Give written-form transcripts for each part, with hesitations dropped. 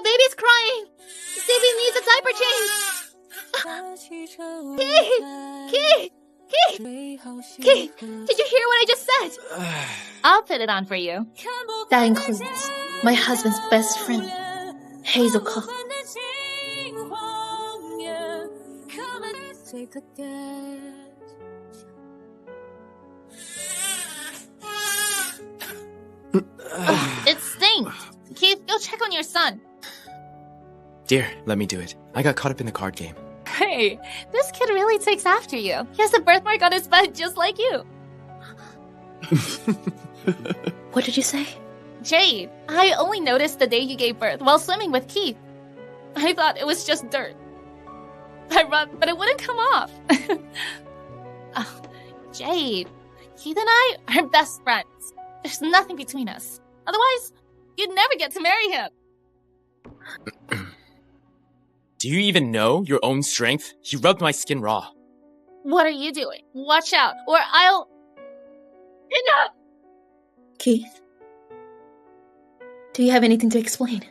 baby's crying! Stevie needs a diaper change! Keith! Keith, did you hear what I just said? I'll put it on for you. That includes my husband's best friend, Hazel Cole. It stinks. Keith, go check on your son. Dear, let me do it. I got caught up in the card game. Hey, this kid really takes after you. He has a birthmark on his butt just like you. What did you say? Jade, I only noticed the day you gave birth while swimming with Keith. I thought it was just dirt. I rubbed, but it wouldn't come off. Oh, Jade, Keith and I are best friends. There's nothing between us. Otherwise, you'd never get to marry him. Do you even know your own strength? You rubbed my skin raw. What are you doing? Watch out, or I'll... Enough! Keith? Do you have anything to explain?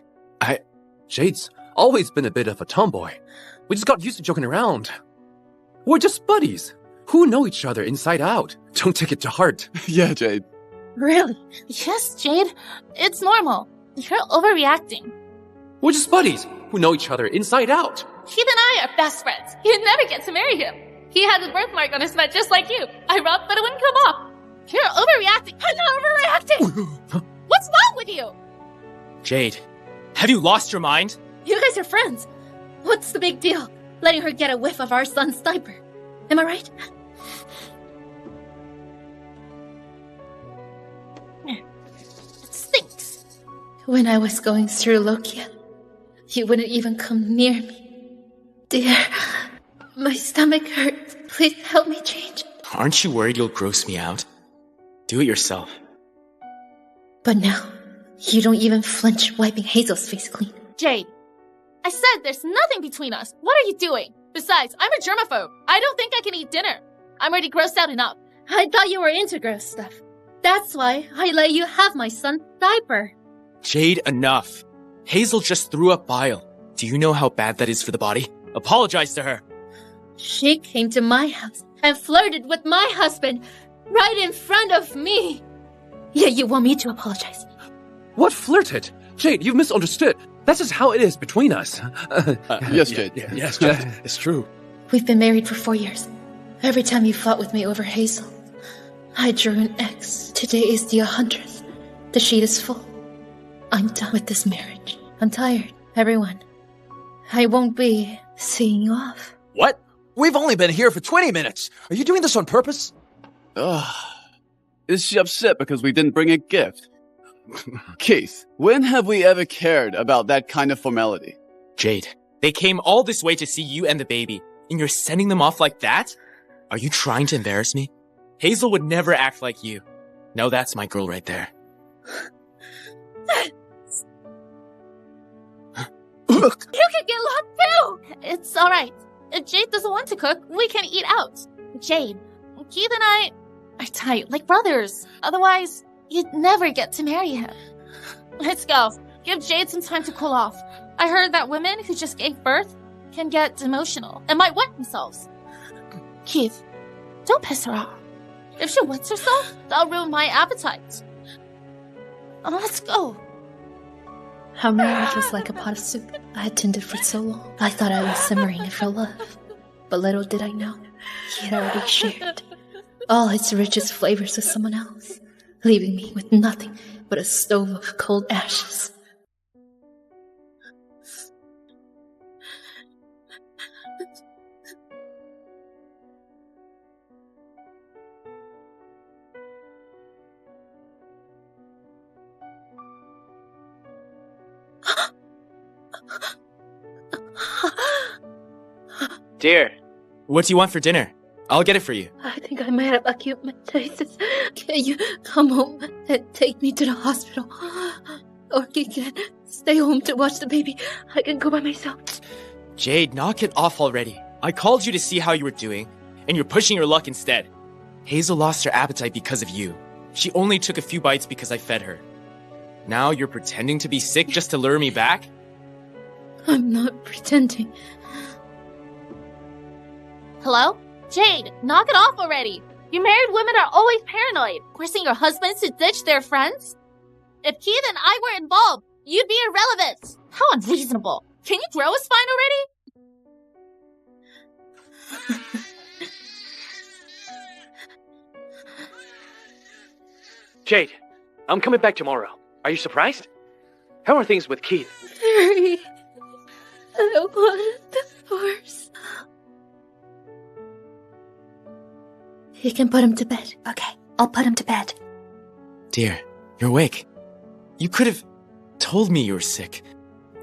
Jade's always been a bit of a tomboy. We just got used to joking around. We're just buddies who know each other inside out. Don't take it to heart. Yeah, Jade. Really? Yes, Jade. It's normal. You're overreacting. We're just buddies who know each other inside out. Keith and I are best friends. You'd never get to marry him. He had a birthmark on his butt just like you. I rubbed, but it wouldn't come off. You're overreacting. I'm not overreacting. What's wrong with you? Jade, have you lost your mind? You guys are friends. What's the big deal? Letting her get a whiff of our son's diaper. Am I right? It stinks. When I was going through Lokia, you wouldn't even come near me. Dear, my stomach hurts. Please help me change it. Aren't you worried you'll gross me out? Do it yourself. But now, you don't even flinch wiping Hazel's face clean. Jade, I said there's nothing between us. What are you doing? Besides, I'm a germaphobe. I don't think I can eat dinner. I'm already grossed out enough. I thought you were into gross stuff. That's why I let you have my son's diaper. Jade, enough. Hazel just threw up bile. Do you know how bad that is for the body? Apologize to her. She came to my house and flirted with my husband right in front of me. Yeah, you want me to apologize? What flirted? Jade, you've misunderstood. That's just how it is between us. Yes, Jade. Yes, Jade. It's true. We've been married for 4 years. Every time you fought with me over Hazel, I drew an X. Today is the 100th. The sheet is full. I'm done with this marriage. I'm tired, everyone. I won't be seeing you off. What? We've only been here for 20 minutes. Are you doing this on purpose? Ugh. Is she upset because we didn't bring a gift? Keith, when have we ever cared about that kind of formality? Jade, they came all this way to see you and the baby, and you're sending them off like that? Are you trying to embarrass me? Hazel would never act like you. No, that's my girl right there. You can get locked too! It's alright. If Jade doesn't want to cook, we can eat out. Jade, Keith and I are tight, like brothers. Otherwise, you'd never get to marry him. Let's go. Give Jade some time to cool off. I heard that women who just gave birth can get emotional and might wet themselves. Keith, don't piss her off. If she wets herself, that'll ruin my appetite. Let's go. Our marriage was like a pot of soup. I had tended for so long. I thought I was simmering it for love. But little did I know, he had already shared all its richest flavors with someone else, leaving me with nothing but a stove of cold ashes. Dear, what do you want for dinner? I'll get it for you. I think I might have acute metastasis. Can you come home and take me to the hospital? Or you can stay home to watch the baby. I can go by myself. Jade, knock it off already. I called you to see how you were doing, and you're pushing your luck instead. Hazel lost her appetite because of you. She only took a few bites because I fed her. Now you're pretending to be sick just to lure me back? I'm not pretending. Hello? Jade, knock it off already. You married women are always paranoid, forcing your husbands to ditch their friends. If Keith and I were involved, you'd be irrelevant. How unreasonable. Can you throw a spine already? Jade, I'm coming back tomorrow. Are you surprised? How are things with Keith? Hurry. I don't want a divorce. You can put him to bed. Okay, I'll put him to bed. Dear, you're awake. You could have told me you were sick.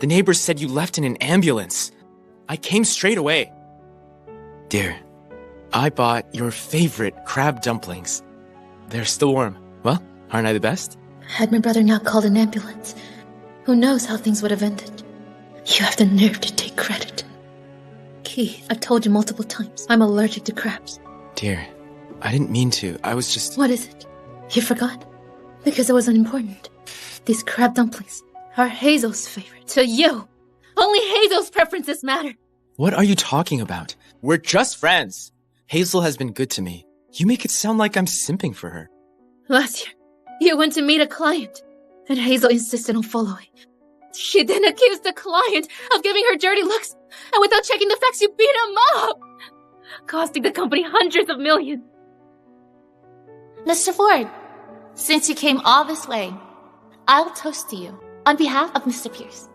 The neighbors said you left in an ambulance. I came straight away. Dear, I bought your favorite crab dumplings. They're still warm. Well, aren't I the best? Had my brother not called an ambulance, who knows how things would have ended. You have the nerve to take credit. Keith, I've told you multiple times, I'm allergic to crabs. Dear, I didn't mean to. I was just... What is it? You forgot? Because it was unimportant. These crab dumplings are Hazel's favorite. To you, only Hazel's preferences matter. What are you talking about? We're just friends. Hazel has been good to me. You make it sound like I'm simping for her. Last year, you went to meet a client, and Hazel insisted on following. She then accused the client of giving her dirty looks, and without checking the facts, you beat him up, costing the company hundreds of millions. Mr. Ford, since you came all this way, I'll toast to you on behalf of Mr. Pierce.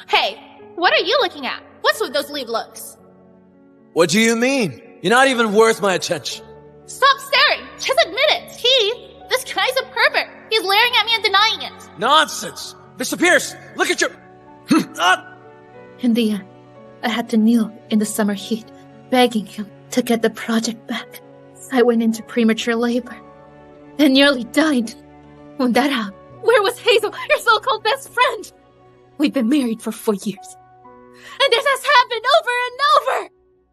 Hey, what are you looking at? What's with those leave looks? What do you mean? You're not even worth my attention. Stop staring! Just admit it! This guy's a pervert! He's glaring at me and denying it! Nonsense! Mr. Pierce, look at your... In the end, I had to kneel in the summer heat, begging him to get the project back. I went into premature labor and nearly died. When that happened, where was Hazel, your so-called best friend? We've been married for 4 years. And this has happened over and over!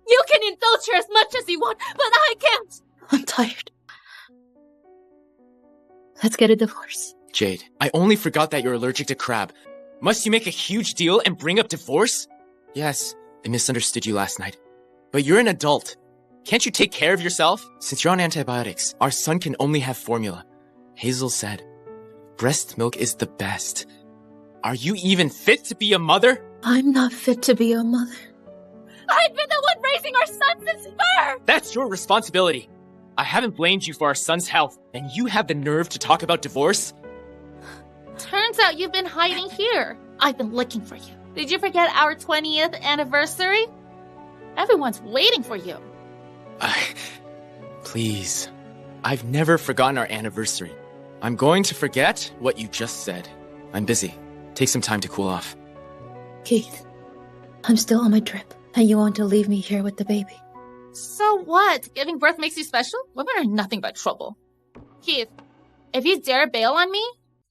You can indulge her as much as you want, but I can't! I'm tired. Let's get a divorce. Jade, I only forgot that you're allergic to crab. Must you make a huge deal and bring up divorce? Yes, I misunderstood you last night. But you're an adult. Can't you take care of yourself? Since you're on antibiotics, our son can only have formula. Hazel said, breast milk is the best. Are you even fit to be a mother? I'm not fit to be a mother. I've been the one raising our son since birth! That's your responsibility. I haven't blamed you for our son's health, and you have the nerve to talk about divorce? Turns out you've been hiding here. I've been looking for you. Did you forget our 20th anniversary? Everyone's waiting for you. Please. I've never forgotten our anniversary. I'm going to forget what you just said. I'm busy. Take some time to cool off. Keith, I'm still on my trip, and you want to leave me here with the baby. So what? Giving birth makes you special? Women are nothing but trouble. Keith, if you dare bail on me,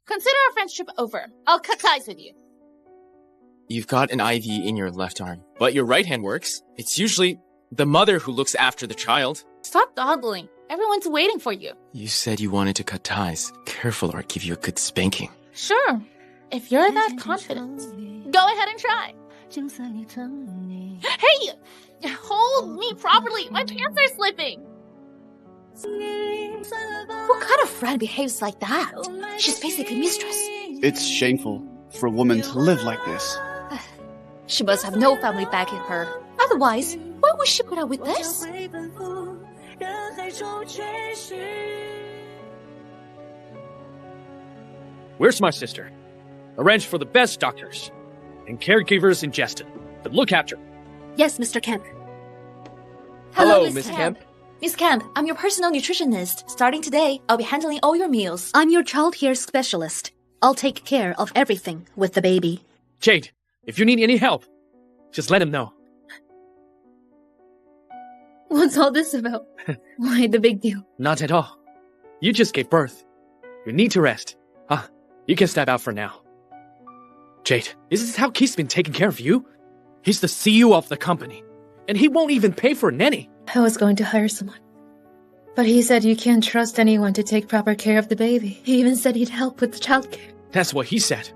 consider our friendship over. I'll cut ties with you. You've got an IV in your left arm, but your right hand works. It's usually the mother who looks after the child. Stop dawdling. Everyone's waiting for you. You said you wanted to cut ties. Careful or I'll give you a good spanking. Sure. If you're that confident, go ahead and try. Hey! Hold me properly. My pants are slipping. What kind of friend behaves like that? She's basically mistress. It's shameful for a woman to live like this. She must have no family backing her. Otherwise, why would she put up with this? Where's my sister? Arrange for the best doctors and caregivers in Jeston to look after her. Yes, Mr. Kemp. Hello, Miss Kemp. Miss Kemp, I'm your personal nutritionist. Starting today, I'll be handling all your meals. I'm your child care specialist. I'll take care of everything with the baby. Jade, if you need any help, just let him know. What's all this about? Why the big deal? Not at all. You just gave birth. You need to rest. You can step out for now. Jade, is this how Keith's been taking care of you? He's the CEO of the company, and he won't even pay for a nanny. I was going to hire someone, but he said you can't trust anyone to take proper care of the baby. He even said he'd help with the childcare. That's what he said.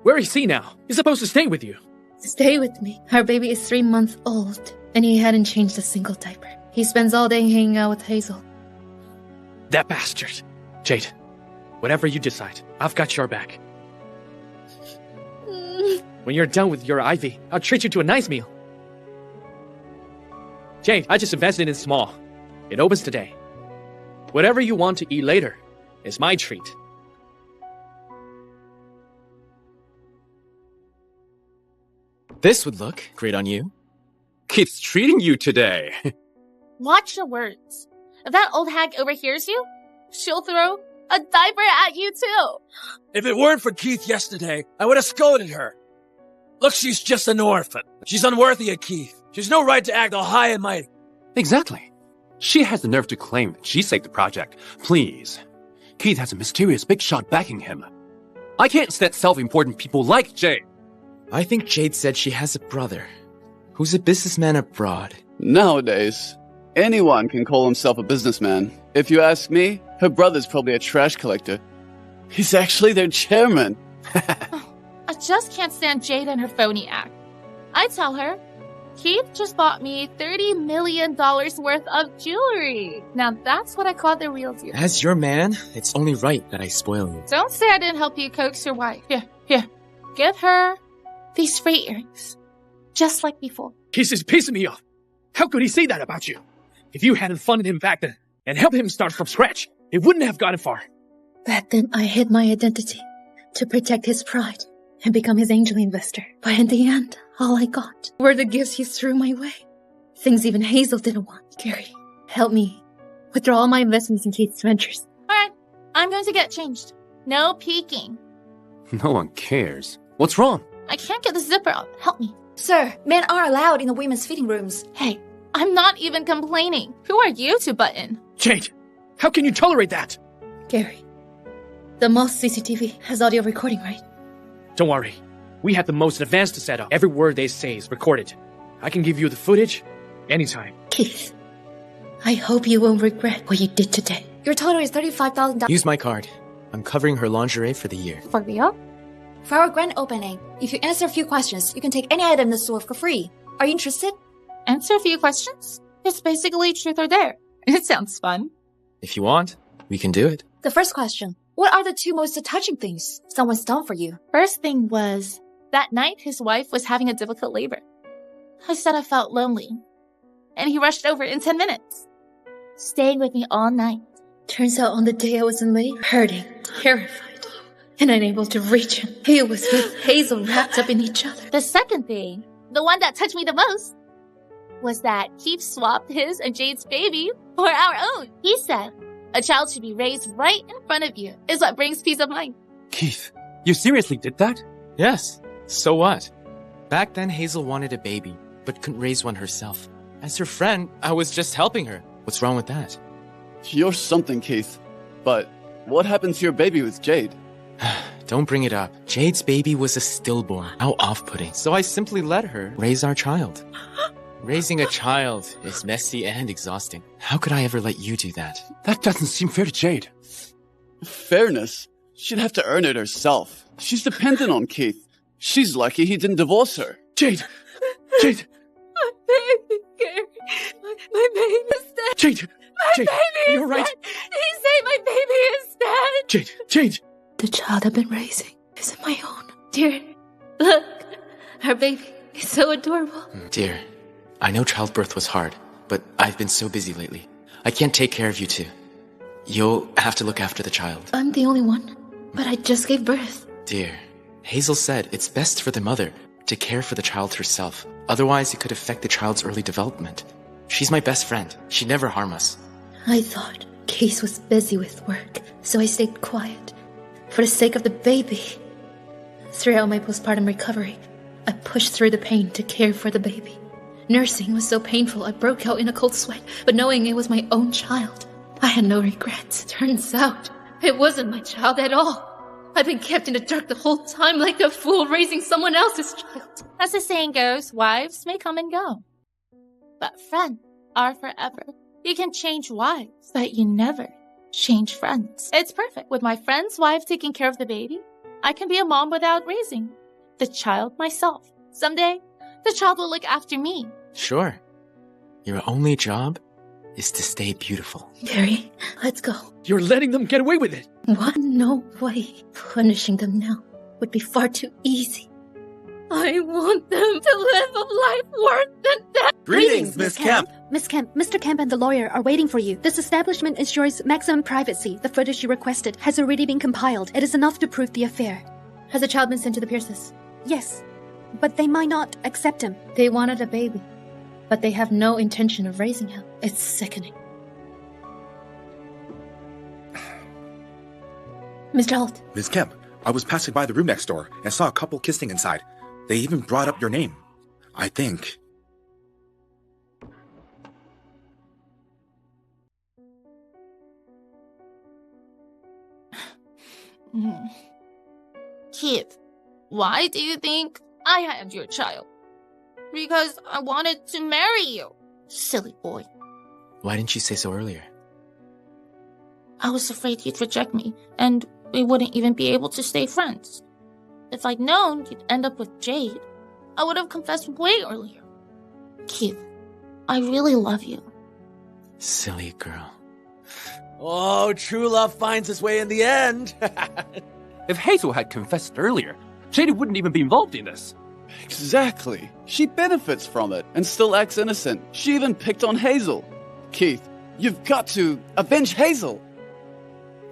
Where is he now? He's supposed to stay with you. Stay with me. Our baby is 3 months old, and he hadn't changed a single diaper. He spends all day hanging out with Hazel. That bastard. Jade, whatever you decide, I've got your back. When you're done with your Ivy, I'll treat you to a nice meal. Jade, I just invested in small. It opens today. Whatever you want to eat later is my treat. This would look great on you. Keith's treating you today. Watch your words. If that old hag overhears you, she'll throw a diaper at you too. If it weren't for Keith yesterday, I would have scolded her. Look, she's just an orphan. She's unworthy of Keith. She's no right to act all high and mighty. Exactly. She has the nerve to claim that she saved the project. Please. Keith has a mysterious big shot backing him. I can't stand self-important people like Jade. I think Jade said she has a brother who's a businessman abroad. Nowadays, anyone can call himself a businessman. If you ask me, her brother's probably a trash collector. He's actually their chairman. I just can't stand Jade and her phony act. I tell her, Keith just bought me $30 million worth of jewelry. Now that's what I call the real deal. As your man, it's only right that I spoil you. Don't say I didn't help you coax your wife. Here. Give her these free earrings. Just like before. He's just pissing me off. How could he say that about you? If you hadn't funded him back then and helped him start from scratch, it wouldn't have gotten far. Back then, I hid my identity to protect his pride and become his angel investor. But in the end, all I got were the gifts he threw my way. Things even Hazel didn't want. Gary, help me withdraw all my investments in Keith's ventures. Alright, I'm going to get changed. No peeking. No one cares. What's wrong? I can't get the zipper up. Help me. Sir, men are allowed in the women's fitting rooms. Hey, I'm not even complaining. Who are you to butt in? Jade, how can you tolerate that? Gary, the mall's CCTV has audio recording, right? Don't worry. We have the most advanced setup. Every word they say is recorded. I can give you the footage anytime. Keith, I hope you won't regret what you did today. Your total is $35,000 Use my card. I'm covering her lingerie for the year. For real? for our grand opening. If you answer a few questions, you can take any item in the store for free. Are you interested? Answer a few questions? It's basically truth or dare. It sounds fun. If you want, we can do it. The first question. What are the two most touching things someone's done for you? First thing was, that night his wife was having a difficult labor. I said I felt lonely. And he rushed over in 10 minutes. Staying with me all night. Turns out on the day I was in labor, hurting, terrified, and unable to reach him, he was with Hazel wrapped up in each other. The second thing, the one that touched me the most, was that Keith swapped his and Jade's baby for our own. He said, a child should be raised right in front of you is what brings peace of mind. Keith, you seriously did that? Yes. So what? Back then, Hazel wanted a baby, but couldn't raise one herself. As her friend, I was just helping her. What's wrong with that? You're something, Keith. But what happened to your baby with Jade? Don't bring it up. Jade's baby was a stillborn. How off-putting. So I simply let her raise our child. Raising a child is messy and exhausting. How could I ever let you do that? That doesn't seem fair to Jade. Fairness? She'd have to earn it herself. She's dependent on Keith. She's lucky he didn't divorce her. Jade! Jade! My baby, Gary. My baby's dead. Jade! My Jade, baby are you is alright? dead. He said my baby is dead. Jade! Jade! The child I've been raising isn't my own. Dear, look. Our baby is so adorable. Dear, I know childbirth was hard, but I've been so busy lately. I can't take care of you two. You'll have to look after the child. I'm the only one, but I just gave birth. Dear, Hazel said it's best for the mother to care for the child herself. Otherwise, it could affect the child's early development. She's my best friend. She'd never harm us. I thought Case was busy with work, so I stayed quiet. For the sake of the baby. Throughout my postpartum recovery, I pushed through the pain to care for the baby. Nursing was so painful I broke out in a cold sweat, but knowing it was my own child, I had no regrets. Turns out, it wasn't my child at all. I've been kept in the dark the whole time like a fool raising someone else's child. As the saying goes, wives may come and go, but friends are forever. You can change wives, but you never change friends. It's perfect. With my friend's wife taking care of the baby, I can be a mom without raising the child myself. Someday, the child will look after me. Sure. Your only job is to stay beautiful. Barry, let's go. You're letting them get away with it. What? No way. Punishing them now would be far too easy. I want them to live a life worse than death. Greetings, Miss Kemp. Miss Kemp, Mr. Kemp and the lawyer are waiting for you. This establishment ensures maximum privacy. The footage you requested has already been compiled. It is enough to prove the affair. Has the child been sent to the Pierces? Yes, but they might not accept him. They wanted a baby, but they have no intention of raising him. It's sickening. Mr. Holt. Miss Kemp, I was passing by the room next door and saw a couple kissing inside. They even brought up your name. I think. Keith, why do you think I had your child? Because I wanted to marry you. Silly boy. Why didn't you say so earlier? I was afraid you'd reject me, and we wouldn't even be able to stay friends. If I'd known you'd end up with Jade, I would have confessed way earlier. Keith, I really love you. Silly girl. Oh, true love finds its way in the end. If Hazel had confessed earlier, Jade wouldn't even be involved in this. Exactly. She benefits from it and still acts innocent. She even picked on Hazel. Keith, you've got to avenge Hazel.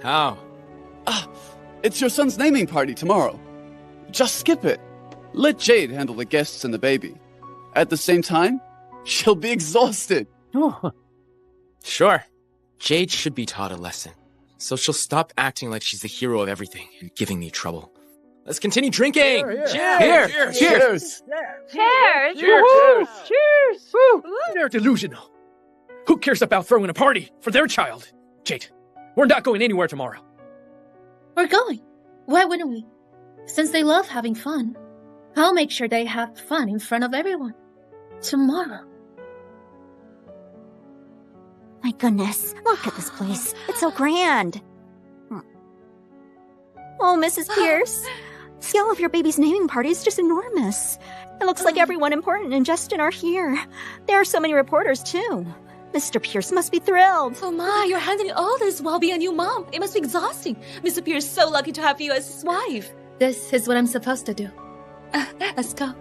How? It's your son's naming party tomorrow. Just skip it. Let Jade handle the guests and the baby. At the same time, she'll be exhausted. Sure. Jade should be taught a lesson. So she'll stop acting like she's the hero of everything and giving me trouble. Let's continue drinking! Cheers! Cheers! Woo! They're delusional. Who cares about throwing a party for their child? Jade, we're not going anywhere tomorrow. We're going. Why wouldn't we? Since they love having fun, I'll make sure they have fun in front of everyone. Tomorrow. My goodness, look at this place. It's so grand. Oh, Mrs. Pierce, the scale of your baby's naming party is just enormous. It looks like everyone important and Justin are here. There are so many reporters, too. Mr. Pierce must be thrilled. Oh my, you're handling all this while being a new mom. It must be exhausting. Mr. Pierce is so lucky to have you as his wife. This is what I'm supposed to do. Let's go.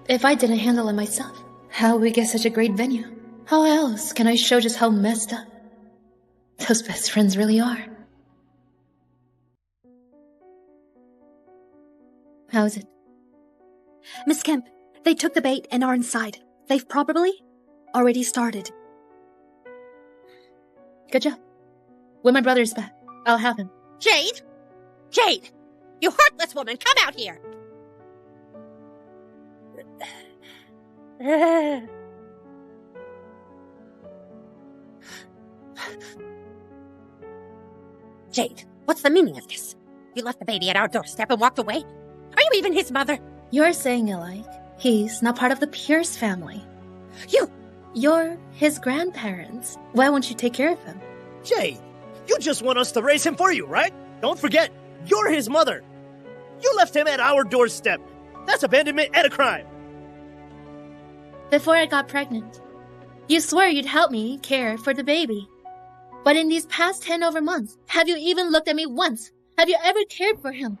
If I didn't handle it myself, how would we get such a great venue? How else can I show just how messed up those best friends really are? How is it? Miss Kemp, they took the bait and are inside. They've probably already started. Good job. When my brother is back, I'll have him. Jade! Jade! You heartless woman, come out here! Jade, what's the meaning of this? You left the baby at our doorstep and walked away? Are you even his mother? You're saying it like he's not part of the Pierce family. You're his grandparents. Why won't you take care of him? Jade, you just want us to raise him for you, right? Don't forget, you're his mother. You left him at our doorstep. That's abandonment and a crime. Before I got pregnant, you swore you'd help me care for the baby. But in these past 10 over months, have you even looked at me once? Have you ever cared for him?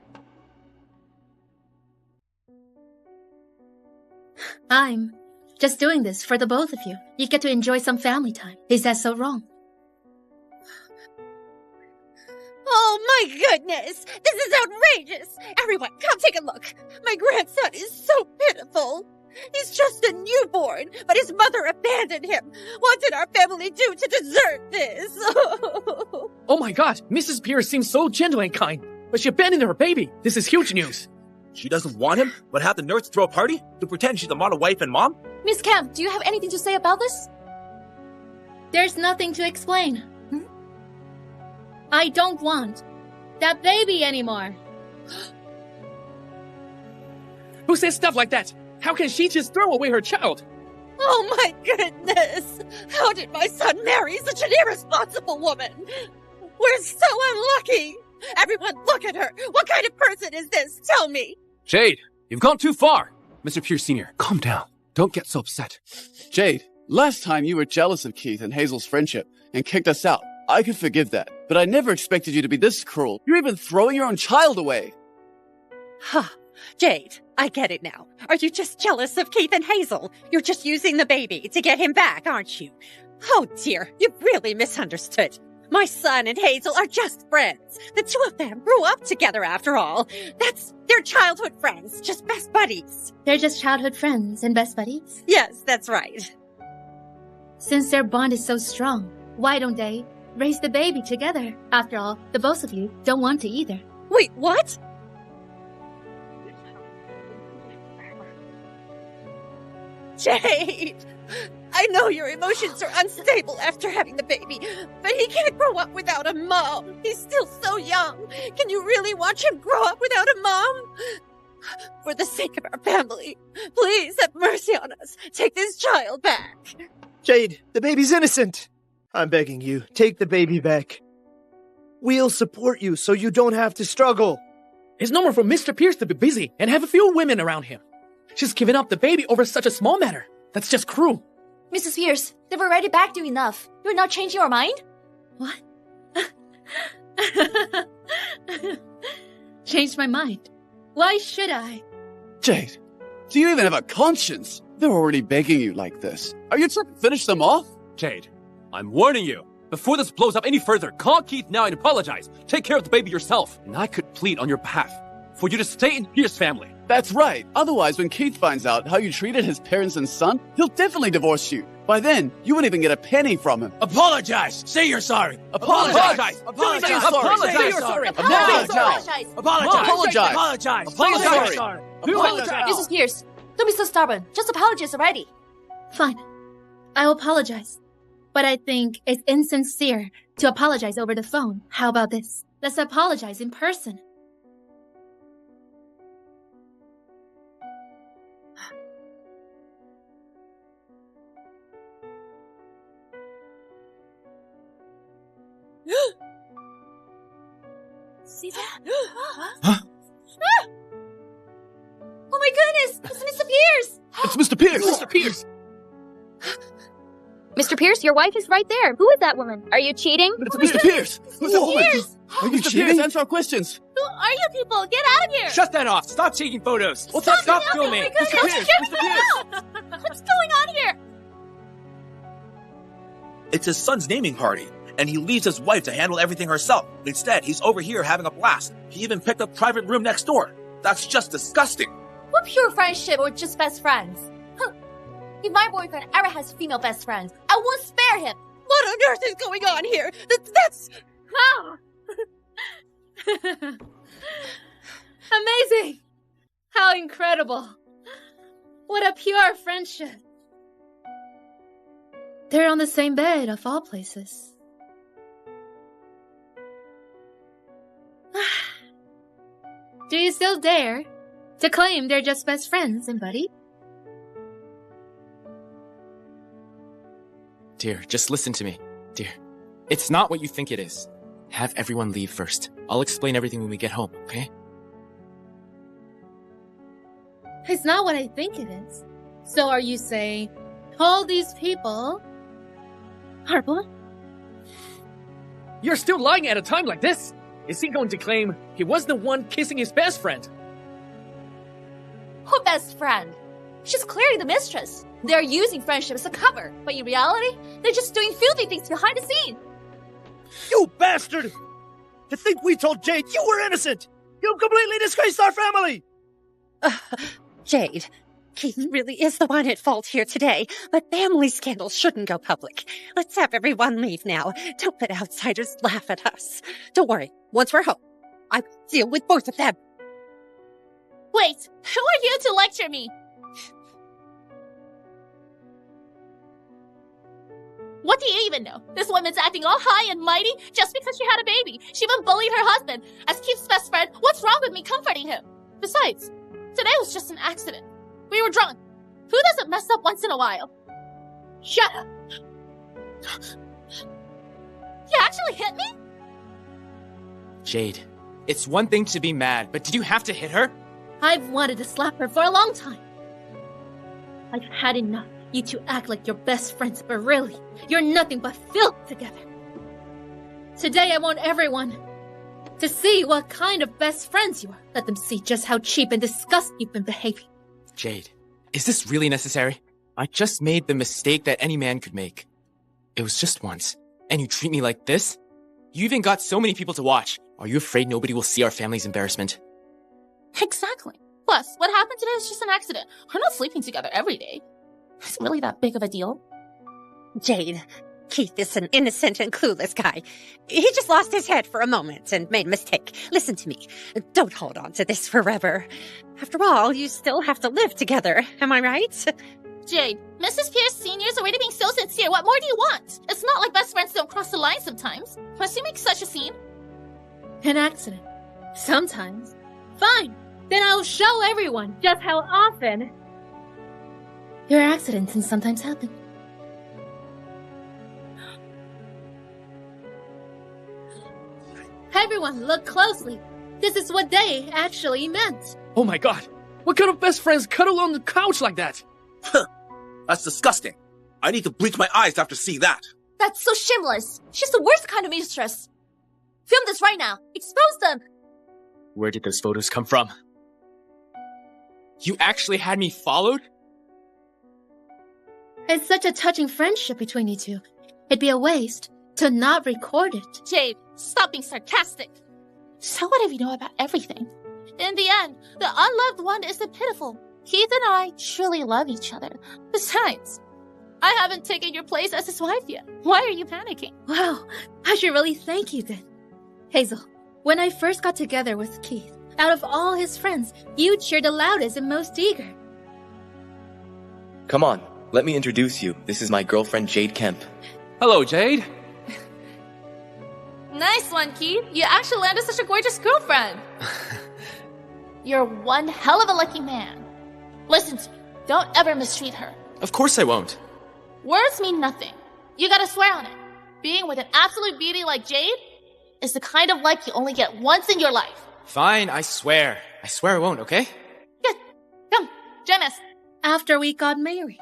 I'm just doing this for the both of you. You get to enjoy some family time. Is that so wrong? Oh my goodness! This is outrageous! Everyone, come take a look! My grandson is so pitiful! He's just a newborn, but his mother abandoned him! What did our family do to deserve this? Oh my god, Mrs. Pierce seems so gentle and kind, but she abandoned her baby. This is huge news. She doesn't want him, but have the nurse throw a party to pretend she's the model wife and mom? Miss Kemp, do you have anything to say about this? There's nothing to explain. I don't want that baby anymore. Who says stuff like that? How can she just throw away her child? Oh my goodness! How did my son marry such an irresponsible woman? We're so unlucky! Everyone look at her! What kind of person is this? Tell me! Jade, you've gone too far. Mr. Pierce Sr., calm down. Don't get so upset. Jade, last time you were jealous of Keith and Hazel's friendship and kicked us out. I could forgive that, but I never expected you to be this cruel. You're even throwing your own child away. Huh. Jade, I get it now. Are you just jealous of Keith and Hazel? You're just using the baby to get him back, aren't you? Oh dear, you've really misunderstood. My son and Hazel are just friends. The two of them grew up together after all. They're childhood friends, just best buddies. They're just childhood friends and best buddies? Yes, that's right. Since their bond is so strong, why don't they raise the baby together? After all, the both of you don't want to either. Wait, what? Jade! I know your emotions are unstable after having the baby, but he can't grow up without a mom. He's still so young. Can you really watch him grow up without a mom? For the sake of our family, please have mercy on us. Take this child back. Jade, the baby's innocent. I'm begging you, take the baby back. We'll support you so you don't have to struggle. It's normal for Mr. Pierce to be busy and have a few women around him. She's giving up the baby over such a small matter. That's just cruel. Mrs. Pierce, they've already backed you enough. You're not changing your mind? What? Changed my mind. Why should I? Jade, do you even have a conscience? They're already begging you like this. Are you trying to finish them off? Jade, I'm warning you. Before this blows up any further, call Keith now and apologize. Take care of the baby yourself. And I could plead on your behalf for you to stay in Pierce family. That's right. Otherwise, when Keith finds out how you treated his parents and son, he'll definitely divorce you. By then, you won't even get a penny from him. Apologize! Say you're sorry! Apologize! Apologize! Say you're sorry! Apologize! Say you're sorry! Apologize! Apologize! Apologize! Apologize! Apologize! Apologize! Mrs. Pierce, don't be so stubborn. Just apologize already. Fine. I'll apologize. But I think it's insincere to apologize over the phone. How about this? Let's apologize in person. See that? Huh? Oh my goodness! It's Mr. Pierce! It's Mr. Pierce! Mr. Pierce! Mr. Pierce, your wife is right there. Who is that woman? Are you cheating? It's Mr. Pierce! Who's that woman? Are you Mr. cheating? Pierce, Answer our questions. Who are you people? Get out of here! Shut that off! Stop taking photos! Stop filming! Mr. Pierce! Mr. Pierce! What's going on here? It's his son's naming party, and he leaves his wife to handle everything herself. Instead, he's over here having a blast. He even picked up private room next door. That's just disgusting. What pure friendship or just best friends? Huh. If my boyfriend ever has female best friends, I won't spare him. What on earth is going on here? That's... Wow! Amazing! How incredible! What a pure friendship! They're on the same bed, of all places. Do you still dare to claim they're just best friends and buddy? Dear, just listen to me. Dear, it's not what you think it is. Have everyone leave first. I'll explain everything when we get home, okay? It's not what I think it is. So are you saying all these people are blind? You're still lying at a time like this? Is he going to claim he was the one kissing his best friend? Who best friend? She's clearly the mistress. They're using friendship as a cover, but in reality, they're just doing filthy things behind the scene. You bastard! To think we told Jade you were innocent! You completely disgraced our family! Jade, Keith really is the one at fault here today, but family scandals shouldn't go public. Let's have everyone leave now. Don't let outsiders laugh at us. Don't worry, once we're home, I will deal with both of them. Wait, who are you to lecture me? What do you even know? This woman's acting all high and mighty just because she had a baby. She even bullied her husband. As Keith's best friend, what's wrong with me comforting him? Besides, today was just an accident. We were drunk. Who doesn't mess up once in a while? Shut up. You actually hit me? Jade, it's one thing to be mad, but did you have to hit her? I've wanted to slap her for a long time. I've had enough. You two act like you're best friends, but really, you're nothing but filth together. Today I want everyone to see what kind of best friends you are. Let them see just how cheap and disgusting you've been behaving. Jade, is this really necessary? I just made the mistake that any man could make. It was just once, and you treat me like this? You even got so many people to watch. Are you afraid nobody will see our family's embarrassment? Exactly. Plus, what happened today is just an accident. We're not sleeping together every day. Is it really that big of a deal? Jade, Keith is an innocent and clueless guy. He just lost his head for a moment and made a mistake. Listen to me. Don't hold on to this forever. After all, you still have to live together. Am I right? Jade, Mrs. Pierce Sr. is already being so sincere. What more do you want? It's not like best friends don't cross the line sometimes. Must you make such a scene? An accident. Sometimes. Fine. Then I'll show everyone just how often your accidents can sometimes happen. Everyone, look closely. This is what they actually meant. Oh my god! What kind of best friends cuddle on the couch like that? That's disgusting. I need to bleach my eyes after seeing that. That's so shameless. She's the worst kind of mistress. Film this right now. Expose them. Where did those photos come from? You actually had me followed? It's such a touching friendship between you two. It'd be a waste to not record it. Jade, stop being sarcastic. So what if you know about everything? In the end, the unloved one is the pitiful. Keith and I truly love each other. Besides, I haven't taken your place as his wife yet. Why are you panicking? Wow, I should really thank you then. Hazel, when I first got together with Keith, out of all his friends, you cheered the loudest and most eager. Come on, let me introduce you. This is my girlfriend, Jade Kemp. Hello, Jade. Nice one, Keith. You actually landed such a gorgeous girlfriend. You're one hell of a lucky man. Listen to me. Don't ever mistreat her. Of course I won't. Words mean nothing. You gotta swear on it. Being with an absolute beauty like Jade is the kind of luck you only get once in your life. Fine, I swear. I swear I won't, okay? Good. Come, join us. After we got married,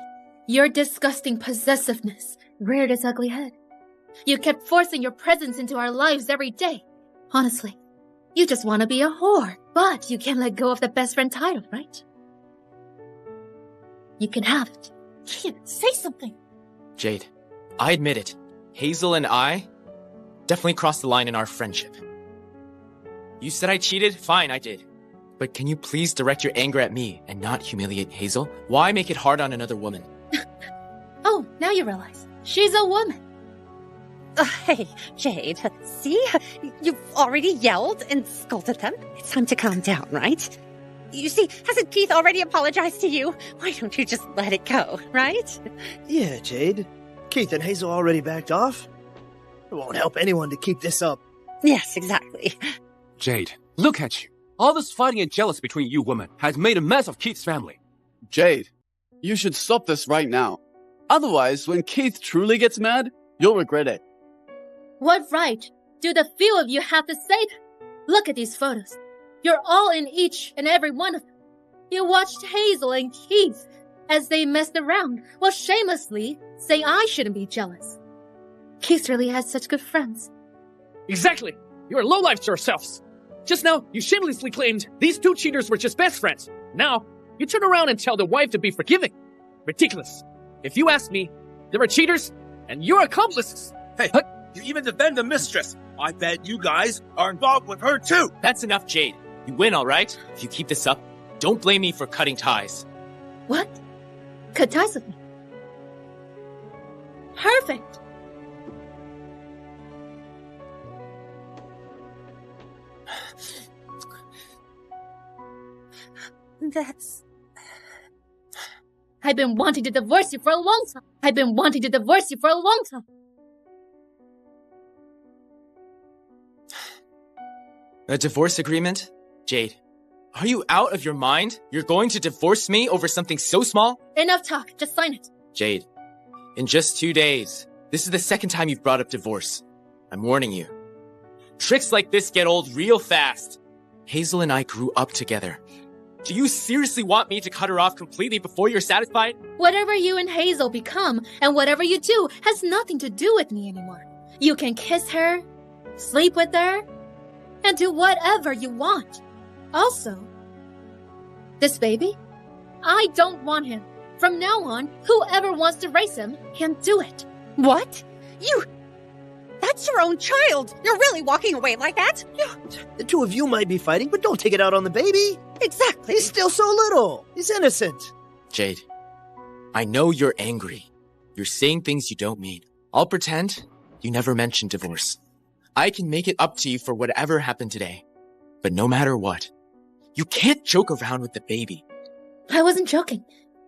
your disgusting possessiveness reared its ugly head. You kept forcing your presence into our lives every day. Honestly, you just want to be a whore, but you can't let go of the best friend title, right? You can have it. Keith, say something. Jade, I admit it. Hazel and I definitely crossed the line in our friendship. You said I cheated? Fine, I did. But can you please direct your anger at me and not humiliate Hazel? Why make it hard on another woman? Oh, now you realize. She's a woman. Hey, Jade, see? You've already yelled and scolded them. It's time to calm down, right? You see, hasn't Keith already apologized to you? Why don't you just let it go, right? Yeah, Jade. Keith and Hazel already backed off. It won't help anyone to keep this up. Yes, exactly. Jade, look at you. All this fighting and jealousy between you women has made a mess of Keith's family. Jade, you should stop this right now. Otherwise, when Keith truly gets mad, you'll regret it. What right do the few of you have to say that? Look at these photos. You're all in each and every one of them. You watched Hazel and Keith as they messed around while shamelessly saying I shouldn't be jealous. Keith really has such good friends. Exactly! You're lowlifes yourselves! Just now, you shamelessly claimed these two cheaters were just best friends. Now, you turn around and tell the wife to be forgiving. Ridiculous. If you ask me, they were cheaters, and you're accomplices. Hey, you even defend the mistress. I bet you guys are involved with her too. That's enough, Jade. You win, all right? If you keep this up, don't blame me for cutting ties. What? Cut ties with me? Perfect! That's... I've been wanting to divorce you for a long time. A divorce agreement? Jade, are you out of your mind? You're going to divorce me over something so small? Enough talk. Just sign it. Jade, in just 2 days, this is the second time you've brought up divorce. I'm warning you. Tricks like this get old real fast. Hazel and I grew up together. Do you seriously want me to cut her off completely before you're satisfied? Whatever you and Hazel become, and whatever you do, has nothing to do with me anymore. You can kiss her, sleep with her, and do whatever you want. Also, this baby, I don't want him. From now on, whoever wants to raise him can do it. What? That's your own child! You're really walking away like that? The two of you might be fighting, but don't take it out on the baby. Exactly. He's still so little. He's innocent. Jade, I know you're angry. You're saying things you don't mean. I'll pretend you never mentioned divorce. I can make it up to you for whatever happened today. But no matter what, you can't joke around with the baby. I wasn't joking.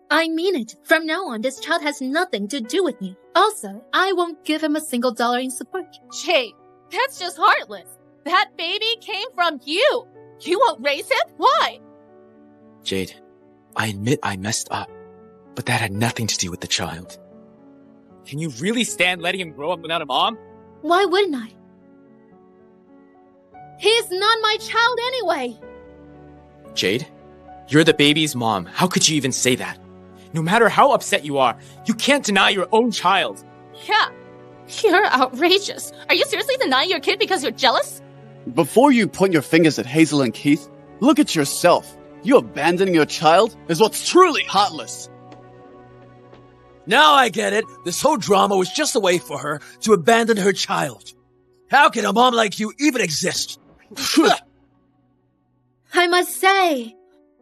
I mean it. From now on, this child has nothing to do with me. Also, I won't give him a single dollar in support. Jade, that's just heartless. That baby came from you. You won't raise him? Why? Jade, I admit I messed up, but that had nothing to do with the child. Can you really stand letting him grow up without a mom? Why wouldn't I? He's not my child anyway. Jade, you're the baby's mom. How could you even say that? No matter how upset you are, you can't deny your own child. Yeah, you're outrageous. Are you seriously denying your kid because you're jealous? Before you point your fingers at Hazel and Keith, look at yourself. You abandoning your child is what's truly heartless. Now I get it. This whole drama was just a way for her to abandon her child. How can a mom like you even exist? I must say,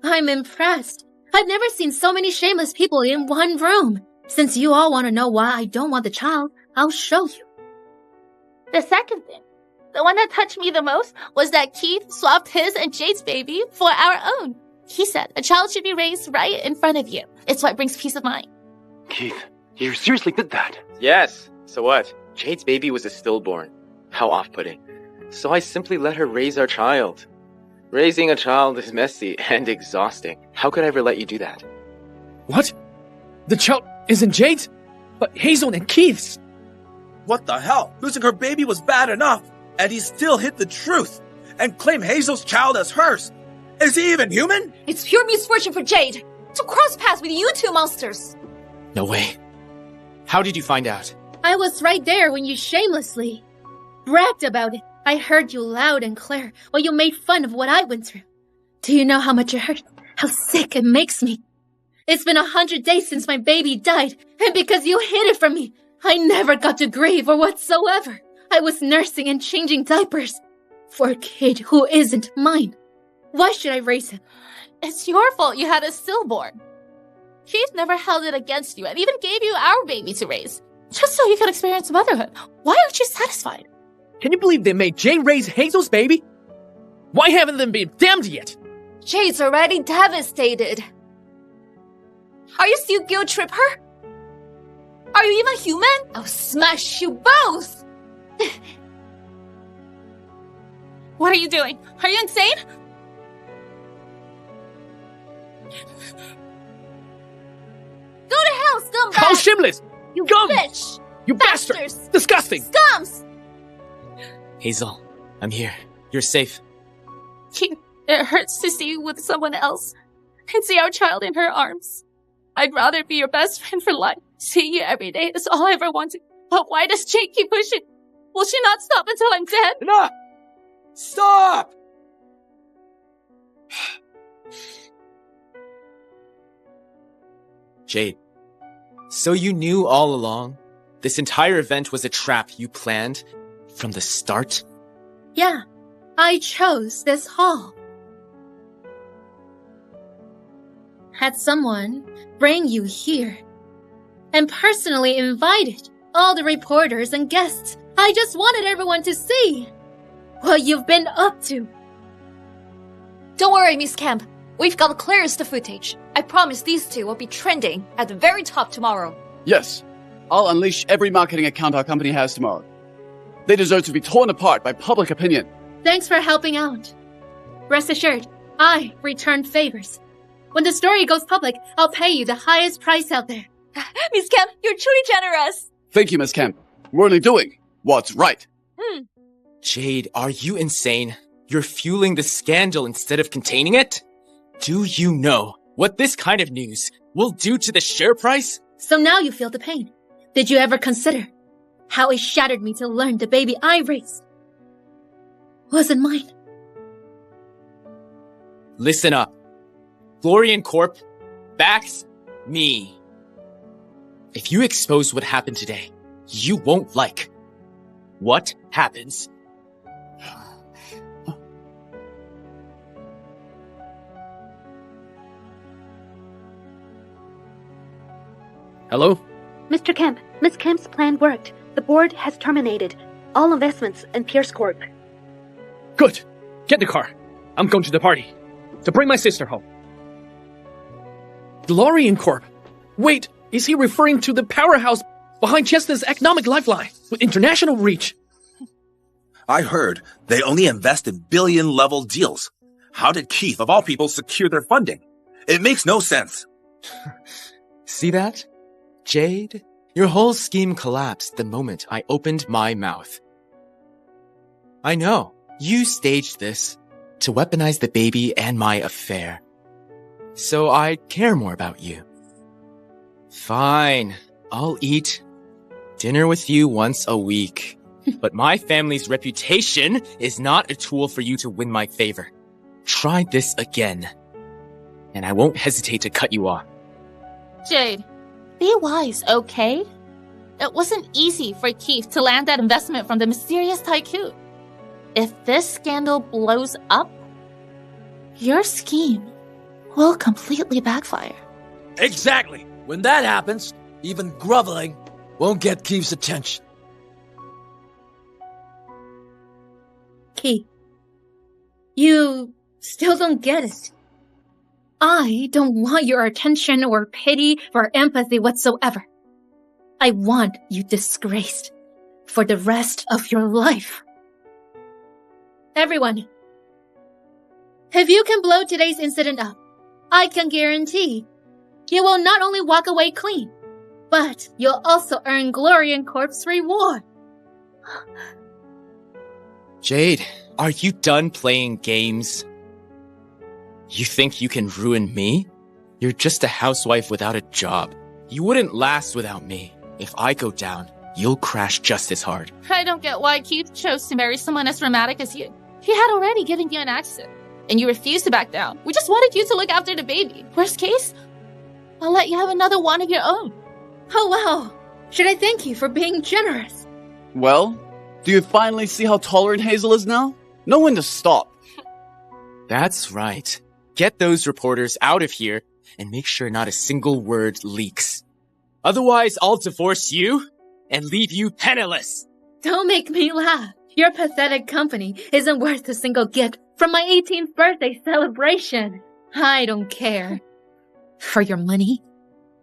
I'm impressed. I've never seen so many shameless people in one room. Since you all want to know why I don't want the child, I'll show you. The second thing, the one that touched me the most, was that Keith swapped his and Jade's baby for our own. He said a child should be raised right in front of you. It's what brings peace of mind. Keith, you seriously did that? Yes. So what? Jade's baby was a stillborn. How off-putting. So I simply let her raise our child. Raising a child is messy and exhausting. How could I ever let you do that? What? The child isn't Jade's, but Hazel and Keith's. What the hell? Losing her baby was bad enough, and he still hid the truth and claimed Hazel's child as hers. Is he even human? It's pure misfortune for Jade to cross paths with you two monsters. No way. How did you find out? I was right there when you shamelessly bragged about it. I heard you loud and clear while you made fun of what I went through. Do you know how much it hurt? How sick it makes me? It's been 100 days since my baby died, and because you hid it from me, I never got to grieve or whatsoever. I was nursing and changing diapers for a kid who isn't mine. Why should I raise him? It's your fault you had a stillborn. Keith never held it against you and even gave you our baby to raise, just so you could experience motherhood. Why aren't you satisfied? Can you believe they made Jade raise Hazel's baby? Why haven't they been damned yet? Jade's already devastated. Are you still guilt trip her? Are you even human? I'll smash you both! What are you doing? Are you insane? Go to hell, scumbag! How shameless! You Go! bitch! You bastard! Bastards! Disgusting! Scums! Hazel, I'm here. You're safe. Keith, it hurts to see you with someone else and see our child in her arms. I'd rather be your best friend for life. Seeing you every day is all I ever wanted. But why does Jade keep pushing? Will she not stop until I'm dead? Enough! Stop! Jade, so you knew all along? This entire event was a trap you planned from the start? Yeah, I chose this hall. Had someone bring you here and personally invited all the reporters and guests. I just wanted everyone to see what you've been up to. Don't worry, Miss Kemp. We've got the clearest footage. I promise these two will be trending at the very top tomorrow. Yes, I'll unleash every marketing account our company has tomorrow. They deserve to be torn apart by public opinion. Thanks for helping out. Rest assured, I return favors. When the story goes public, I'll pay you the highest price out there. Miss Kemp, you're truly generous. Thank you, Miss Kemp. We're only doing what's right. Jade, are you insane? You're fueling the scandal instead of containing it? Do you know what this kind of news will do to the share price? So now you feel the pain. Did you ever consider how it shattered me to learn the baby I raised wasn't mine? Listen up. Glorian Corp backs me. If you expose what happened today, you won't like what happens. Hello? Mr. Kemp, Miss Kemp's plan worked. The board has terminated all investments in Pierce Corp. Good. Get the car. I'm going to the party to bring my sister home. Glorian Corp. Wait, is he referring to the powerhouse behind Chestnut's economic lifeline with international reach? I heard they only invest in billion-level deals. How did Keith, of all people, secure their funding? It makes no sense. See that? Jade, your whole scheme collapsed the moment I opened my mouth. I know, you staged this to weaponize the baby and my affair. So I care more about you. Fine, I'll eat dinner with you once a week. But my family's reputation is not a tool for you to win my favor. Try this again, and I won't hesitate to cut you off. Jade, be wise, okay? It wasn't easy for Keith to land that investment from the mysterious tycoon. If this scandal blows up, your scheme will completely backfire. Exactly. When that happens, even groveling won't get Keith's attention. Keith, you still don't get it. I don't want your attention or pity or empathy whatsoever. I want you disgraced for the rest of your life. Everyone, if you can blow today's incident up, I can guarantee you will not only walk away clean, but you'll also earn Glorian Corp's reward. Jade, are you done playing games? You think you can ruin me? You're just a housewife without a job. You wouldn't last without me. If I go down, you'll crash just as hard. I don't get why Keith chose to marry someone as dramatic as you. He had already given you an accent, and you refused to back down. We just wanted you to look after the baby. Worst case, I'll let you have another one of your own. Oh wow, should I thank you for being generous? Well, do you finally see how tolerant Hazel is now? Know when to stop. That's right. Get those reporters out of here and make sure not a single word leaks. Otherwise, I'll divorce you and leave you penniless. Don't make me laugh. Your pathetic company isn't worth a single gift from my 18th birthday celebration. I don't care. For your money?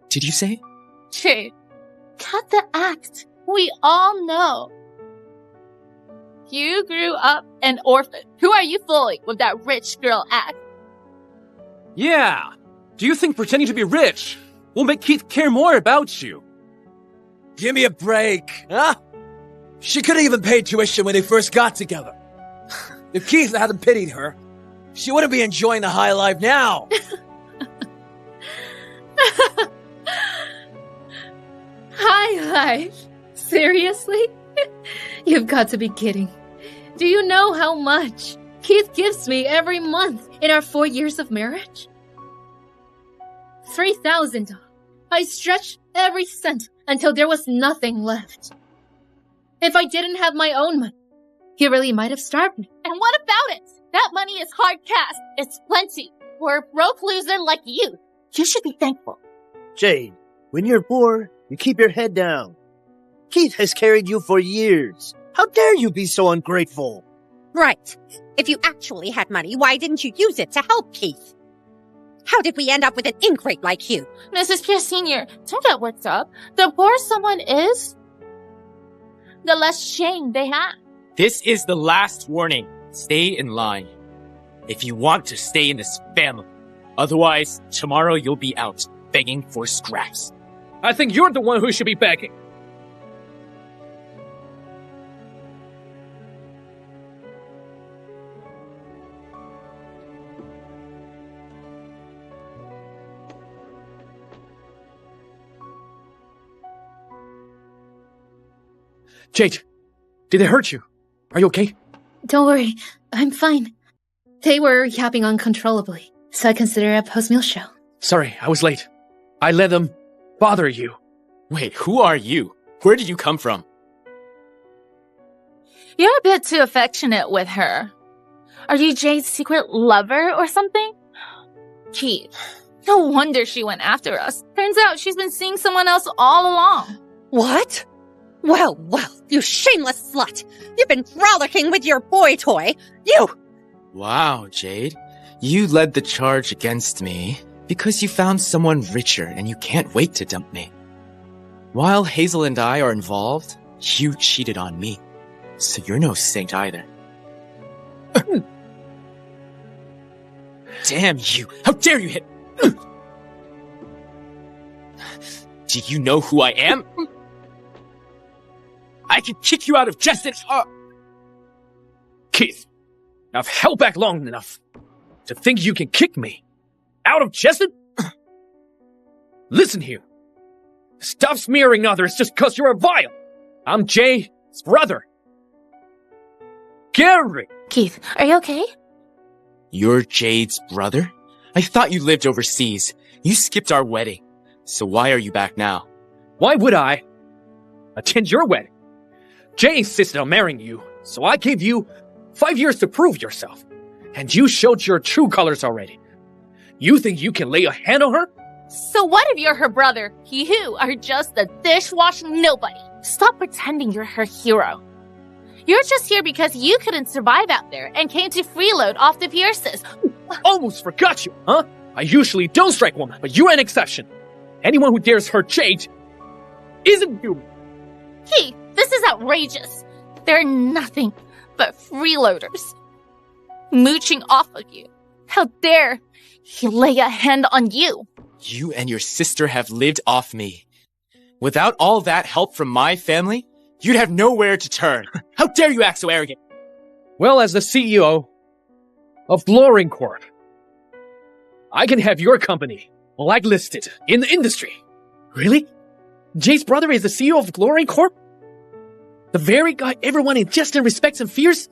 Did you say? Jade, cut the act. We all know. You grew up an orphan. Who are you fooling with that rich girl act? Yeah. Do you think pretending to be rich will make Keith care more about you? Give me a break, huh? She could have even paid tuition when they first got together. If Keith hadn't pitied her, she wouldn't be enjoying the high life now. High life? Seriously? You've got to be kidding. Do you know how much Keith gives me every month in our 4 years of marriage? $3,000. I stretched every cent until there was nothing left. If I didn't have my own money, he really might have starved me. And what about it? That money is hard cash. It's plenty. For a broke loser like you, you should be thankful. Jade, when you're poor, you keep your head down. Keith has carried you for years. How dare you be so ungrateful? Right. If you actually had money, why didn't you use it to help Keith? How did we end up with an ingrate like you? Mrs. Pierce Sr., don't get worked up. The poorer someone is, the less shame they have. This is the last warning. Stay in line. If you want to stay in this family. Otherwise, tomorrow you'll be out begging for scraps. I think you're the one who should be begging. Jade, did they hurt you? Are you okay? Don't worry, I'm fine. They were yapping uncontrollably, so I consider it a post-meal show. Sorry, I was late. I let them bother you. Wait, who are you? Where did you come from? You're a bit too affectionate with her. Are you Jade's secret lover or something? Keith, no wonder she went after us. Turns out she's been seeing someone else all along. What? Well, you shameless slut! You've been frolicking with your boy toy! You! Wow, Jade. You led the charge against me because you found someone richer and you can't wait to dump me. While Hazel and I are involved, you cheated on me. So you're no saint either. Damn you! How dare you hit... Do you know who I am? I can kick you out of Justin's... Keith, I've held back long enough to think you can kick me out of Chesed? Listen here. Stop smearing others just because you're a vile. I'm Jay's brother. Gary! Keith, are you okay? You're Jade's brother? I thought you lived overseas. You skipped our wedding. So why are you back now? Why would I attend your wedding? Jay insisted on marrying you, so I gave you 5 years to prove yourself. And you showed your true colors already. You think you can lay a hand on her? So what if you're her brother? You are just a dishwashing nobody. Stop pretending you're her hero. You're just here because you couldn't survive out there and came to freeload off the Pierces. Almost forgot you, huh? I usually don't strike women, but you're an exception. Anyone who dares hurt Jade isn't human. Keith, this is outrageous. They're nothing but freeloaders. Mooching off of you. How dare he lay a hand on you? You and your sister have lived off me. Without all that help from my family, you'd have nowhere to turn. How dare you act so arrogant? Well, as the CEO of Brilliance Corp, I can have your company blacklisted in the industry. Really? Jay's brother is the CEO of Brilliance Corp? The very guy everyone in Justin respects and fears?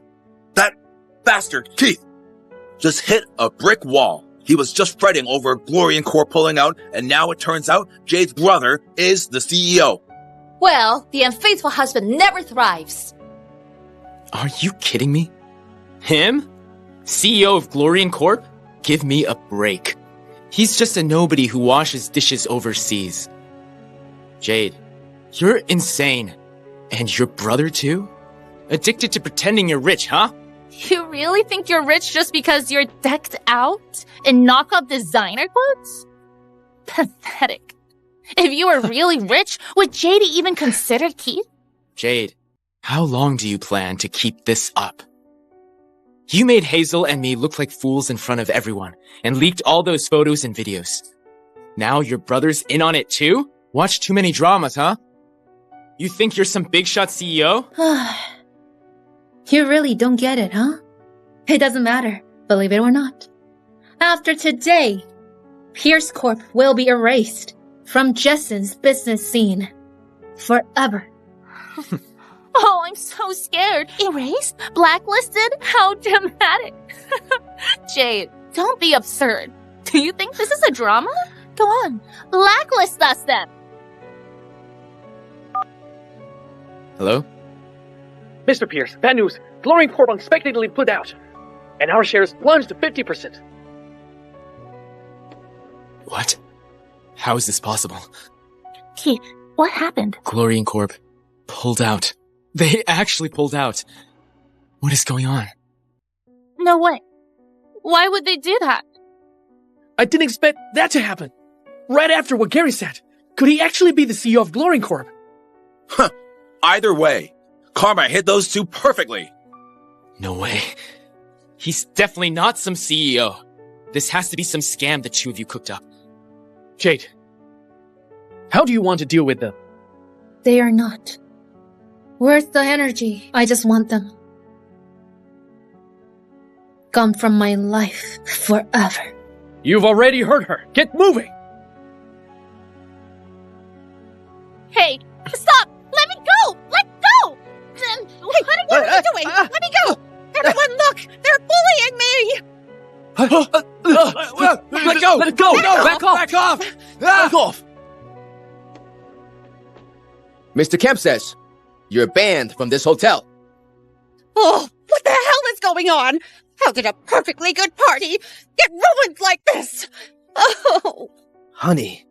That bastard, Keith, just hit a brick wall. He was just fretting over Brilliance Corp pulling out, and now it turns out Jade's brother is the CEO. Well, the unfaithful husband never thrives. Are you kidding me? Him? CEO of Brilliance Corp? Give me a break. He's just a nobody who washes dishes overseas. Jade, you're insane. And your brother too? Addicted to pretending you're rich, huh? You really think you're rich just because you're decked out in knockoff designer clothes? Pathetic. If you were really rich, would Jade even consider Keith? Jade, how long do you plan to keep this up? You made Hazel and me look like fools in front of everyone and leaked all those photos and videos. Now your brother's in on it too? Watch too many dramas, huh? You think you're some big shot CEO? You really don't get it, huh? It doesn't matter, believe it or not. After today, Pierce Corp will be erased from Jessen's business scene. Forever. Oh, I'm so scared. Erased? Blacklisted? How dramatic. Jade, don't be absurd. Do you think this is a drama? Go on, blacklist us then. Hello? Mr. Pierce, bad news. Brilliance Corp unexpectedly put out, and our shares plunged to 50%. What? How is this possible? Keith, what happened? Brilliance Corp pulled out. They actually pulled out. What is going on? No way. Why would they do that? I didn't expect that to happen. Right after what Gary said. Could he actually be the CEO of Brilliance Corp? Huh. Either way, Karma hit those two perfectly. No way. He's definitely not some CEO. This has to be some scam the two of you cooked up. Jade, how do you want to deal with them? They are not worth the energy. I just want them gone from my life forever. You've already hurt her. Get moving! Hey, stop! Let me go! Let go! you doing? Let me go! Everyone, look! They're bullying me! Let go! Let it go! Back off! Back off! Back off! Mr. Kemp says you're banned from this hotel. Oh, what the hell is going on? How did a perfectly good party get ruined like this? Oh. Honey,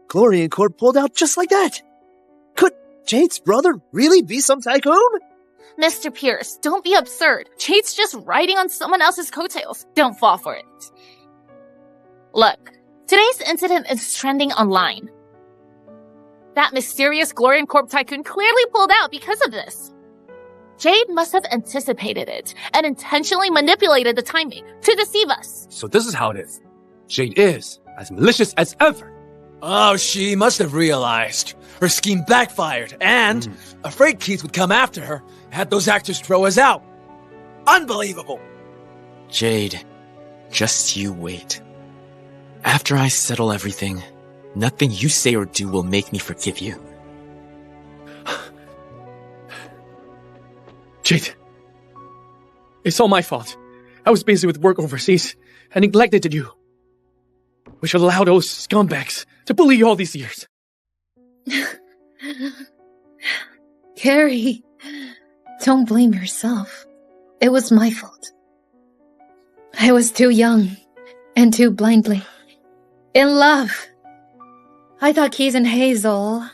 Glory Corp pulled out just like that. Could Jade's brother really be some tycoon? Mr. Pierce, don't be absurd. Jade's just riding on someone else's coattails. Don't fall for it. Look, today's incident is trending online. That mysterious Glory Corp tycoon clearly pulled out because of this. Jade must have anticipated it and intentionally manipulated the timing to deceive us. So this is how it is. Jade is as malicious as ever. Oh, she must have realized her scheme backfired and afraid Keith would come after her, had those actors throw us out. Unbelievable. Jade, just you wait. After I settle everything, nothing you say or do will make me forgive you. Jade, it's all my fault. I was busy with work overseas and neglected you. We should allow those scumbags to bully you all these years. Carrie, don't blame yourself. It was my fault. I was too young and too blindly in love. I thought Keys and Hazel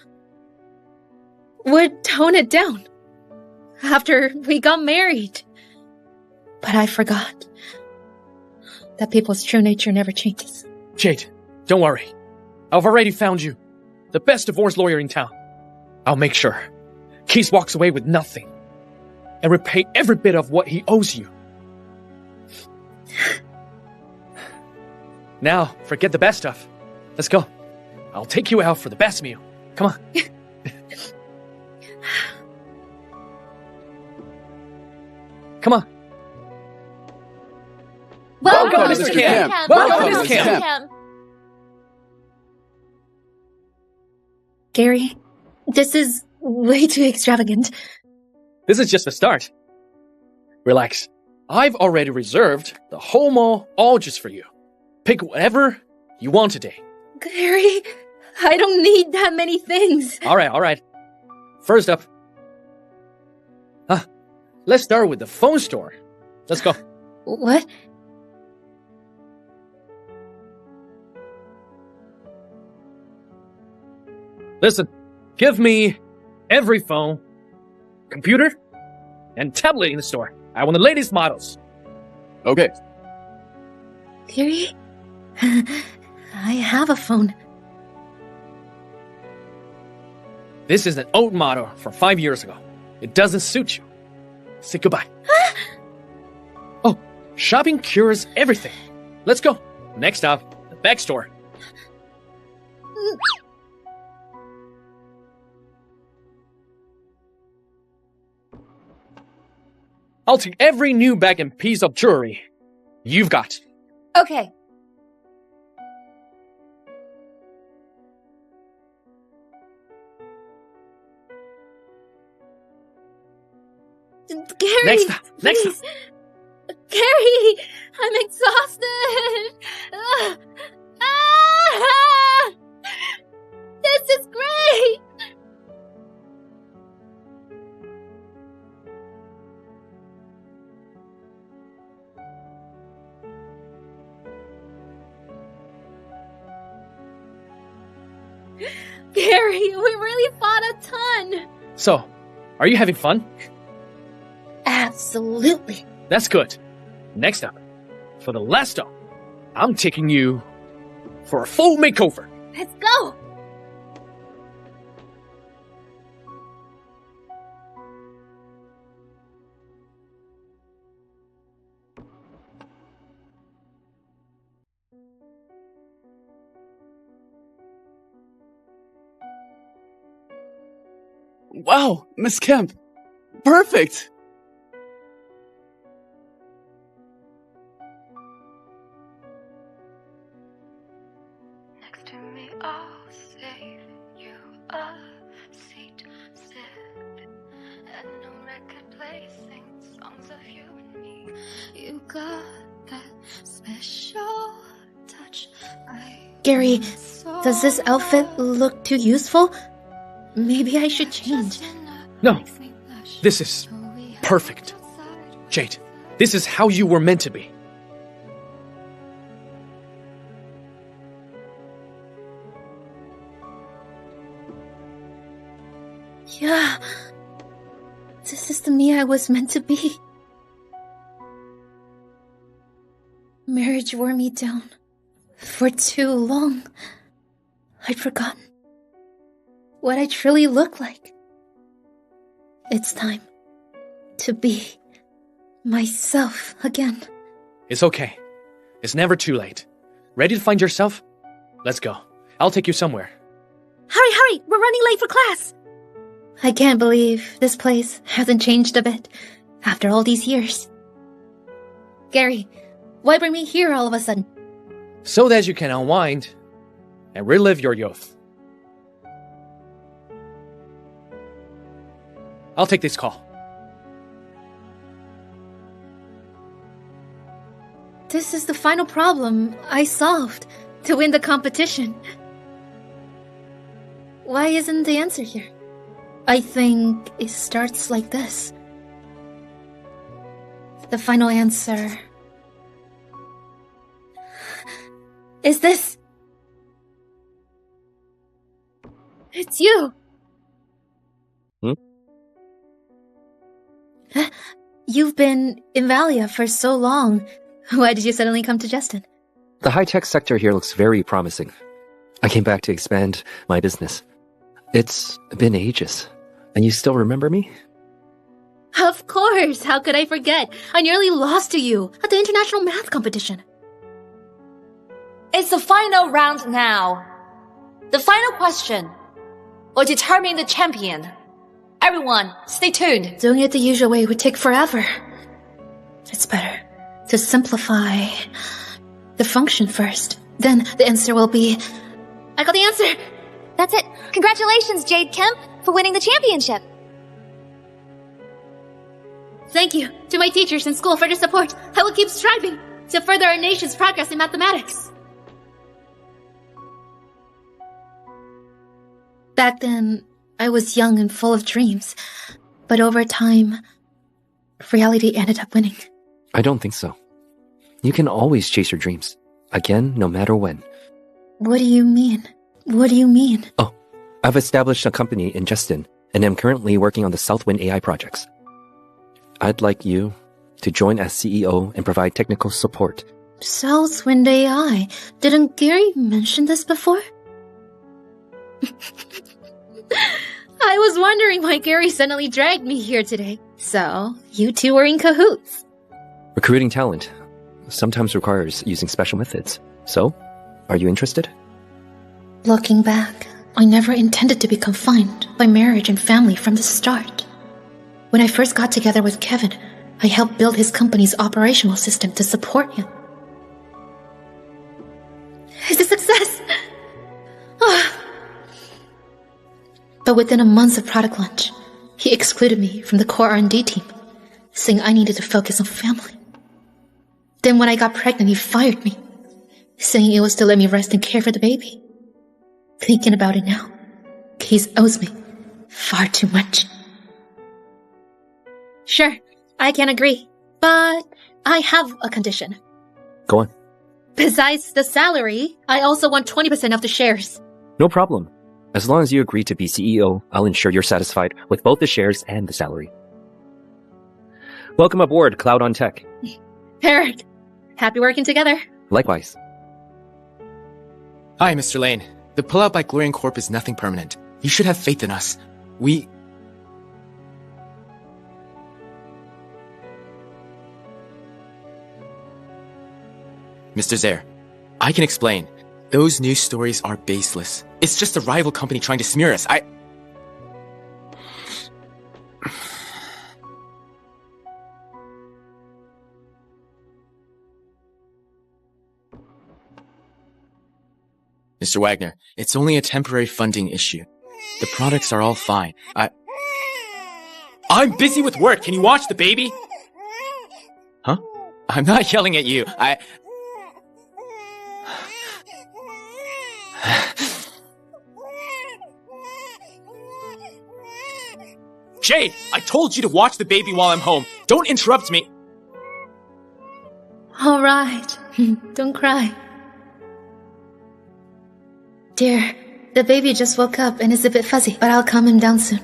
would tone it down after we got married. But I forgot that people's true nature never changes. Jade, don't worry. I've already found you the best divorce lawyer in town. I'll make sure Keys walks away with nothing and repay every bit of what he owes you. Now, forget the best stuff. Let's go. I'll take you out for the best meal. Come on. Come on. Welcome, Mr. Kemp. Welcome, Mr. Kemp. Gary, this is way too extravagant. This is just the start. Relax. I've already reserved the whole mall all just for you. Pick whatever you want today. Gary, I don't need that many things. All right. First up, let's start with the phone store. Let's go. What? Listen, give me every phone, computer, and tablet in the store. I want the latest models. Okay. Gary, I have a phone. This is an old model from 5 years ago. It doesn't suit you. Say goodbye. Oh, shopping cures everything. Let's go. Next up, the bag store. I'll take every new bag and piece of jewelry you've got. Okay. Gary, Next up. Gary, I'm exhausted. This is great. Gary, we really fought a ton. So, are you having fun? Absolutely. That's good. Next up, for the last stop, I'm taking you for a full makeover. Let's go. Wow, Miss Kemp. Perfect. Next to me, I'll save you a seat, sit, and no record plays sings songs of you and me. You got that special touch. Gary, does this outfit look too useful? Maybe I should change. No, this is perfect. Jade, this is how you were meant to be. Yeah, this is the me I was meant to be. Marriage wore me down. For too long, I'd forgotten what I truly look like. It's time to be myself again. It's okay. It's never too late. Ready to find yourself? Let's go. I'll take you somewhere. Hurry! We're running late for class! I can't believe this place hasn't changed a bit after all these years. Gary, why bring me here all of a sudden? So that you can unwind and relive your youth. I'll take this call. This is the final problem I solved to win the competition. Why isn't the answer here? I think it starts like this. The final answer is this. It's you. You've been in Valia for so long. Why did you suddenly come to Justin? The high-tech sector here looks very promising. I came back to expand my business. It's been ages. And you still remember me? Of course! How could I forget? I nearly lost to you at the international math competition. It's the final round now. The final question will determine the champion. Everyone, stay tuned. Doing it the usual way would take forever. It's better to simplify the function first. Then the answer will be... I got the answer! That's it. Congratulations, Jade Kemp, for winning the championship. Thank you to my teachers in school for their support. I will keep striving to further our nation's progress in mathematics. Back then, I was young and full of dreams. But over time, reality ended up winning. I don't think so. You can always chase your dreams. Again, no matter when. What do you mean? What do you mean? Oh, I've established a company in Justin, and am currently working on the Southwind AI projects. I'd like you to join as CEO and provide technical support. Southwind AI? Didn't Gary mention this before? I was wondering why Gary suddenly dragged me here today. So, you two were in cahoots. Recruiting talent sometimes requires using special methods. So, are you interested? Looking back, I never intended to be confined by marriage and family from the start. When I first got together with Kevin, I helped build his company's operational system to support him. It's a success! But within a month of product launch, he excluded me from the core R&D team, saying I needed to focus on family. Then when I got pregnant, he fired me, saying it was to let me rest and care for the baby. Thinking about it now, Case owes me far too much. Sure, I can agree, but I have a condition. Go on. Besides the salary, I also want 20% of the shares. No problem. As long as you agree to be CEO, I'll ensure you're satisfied with both the shares and the salary. Welcome aboard, Cloud on Tech. Eric, happy working together. Likewise. Hi, Mr. Lane. The pullout by Glorian Corp is nothing permanent. You should have faith in us. Mr. Zare, I can explain. Those news stories are baseless. It's just a rival company trying to smear us. Mr. Wagner, it's only a temporary funding issue. The products are all fine. I'm busy with work. Can you watch the baby? I'm not yelling at you. Jade, I told you to watch the baby while I'm home. Don't interrupt me. All right. Don't cry. Dear, the baby just woke up and is a bit fuzzy, but I'll calm him down soon.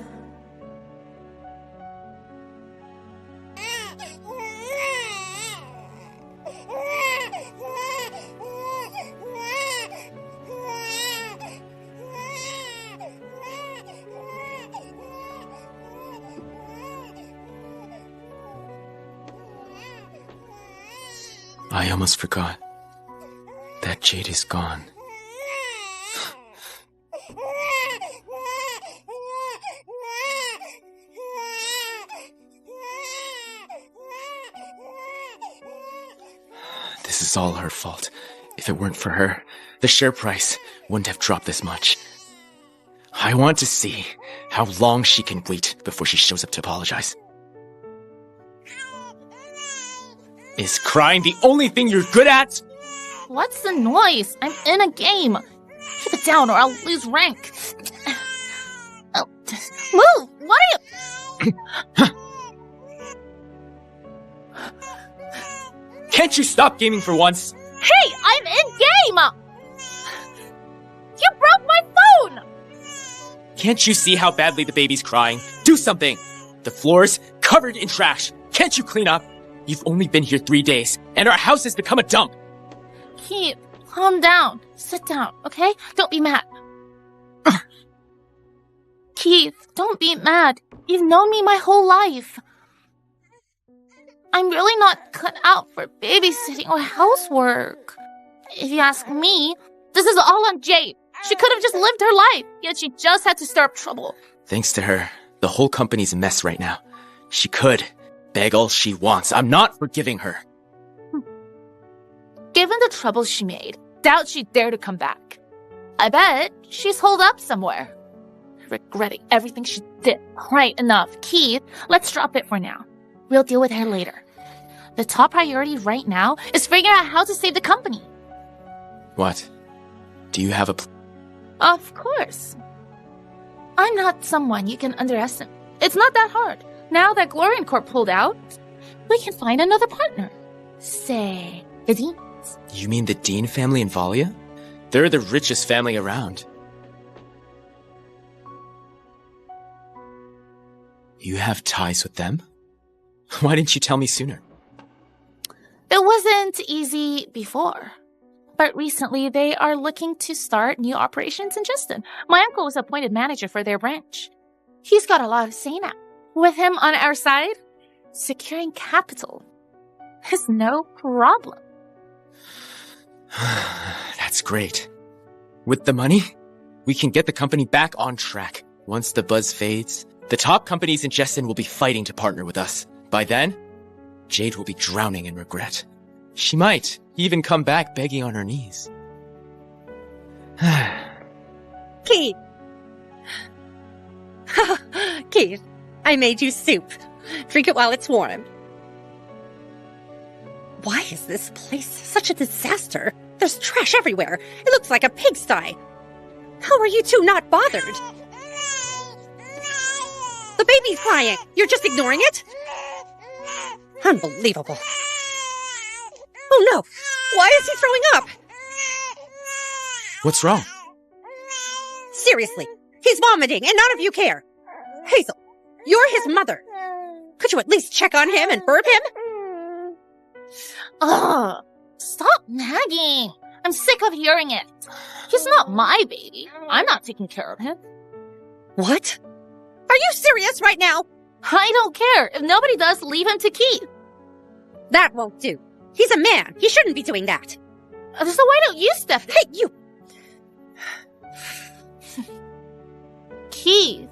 I almost forgot that Jade is gone. This is all her fault. If it weren't for her, the share price wouldn't have dropped this much. I want to see how long she can wait before she shows up to apologize. Is crying the only thing you're good at? What's the noise? I'm in a game. Keep it down or I'll lose rank. Oh, move! What are you... Can't you stop gaming for once? Hey, I'm in game! You broke my phone! Can't you see how badly the baby's crying? Do something! The floor's covered in trash. Can't you clean up? You've only been here 3 days, and our house has become a dump. Keith, calm down. Sit down, okay? Don't be mad. Keith, don't be mad. You've known me my whole life. I'm really not cut out for babysitting or housework. If you ask me, this is all on Jade. She could have just lived her life, yet she just had to stir up trouble. Thanks to her, the whole company's a mess right now. She could beg all she wants. I'm not forgiving her. Given the trouble she made, doubt she'd dare to come back. I bet she's holed up somewhere, regretting everything she did. Right, enough. Keith, let's drop it for now. We'll deal with her later. The top priority right now is figuring out how to save the company. What? Do you have a plan? Of course. I'm not someone you can underestimate. It's not that hard. Now that Glorian Corp pulled out, we can find another partner. Say, the Deans. You mean the Dean family in Valia? They're the richest family around. You have ties with them? Why didn't you tell me sooner? It wasn't easy before. But recently, they are looking to start new operations in Justin. My uncle was appointed manager for their branch. He's got a lot of say now. With him on our side, securing capital is no problem. That's great. With the money, we can get the company back on track. Once the buzz fades, the top companies in Justin will be fighting to partner with us. By then, Jade will be drowning in regret. She might even come back begging on her knees. Keith! Keith, I made you soup. Drink it while it's warm. Why is this place such a disaster? There's trash everywhere. It looks like a pigsty. How are you two not bothered? The baby's crying. You're just ignoring it? Unbelievable. Oh no! Why is he throwing up? What's wrong? Seriously, he's vomiting and none of you care. Hazel, you're his mother. Could you at least check on him and burp him? Ugh! Stop nagging! I'm sick of hearing it. He's not my baby. I'm not taking care of him. What? Are you serious right now? I don't care. If nobody does, leave him to Keith. That won't do. He's a man. He shouldn't be doing that. So why don't you step in? Hey, you! Keith,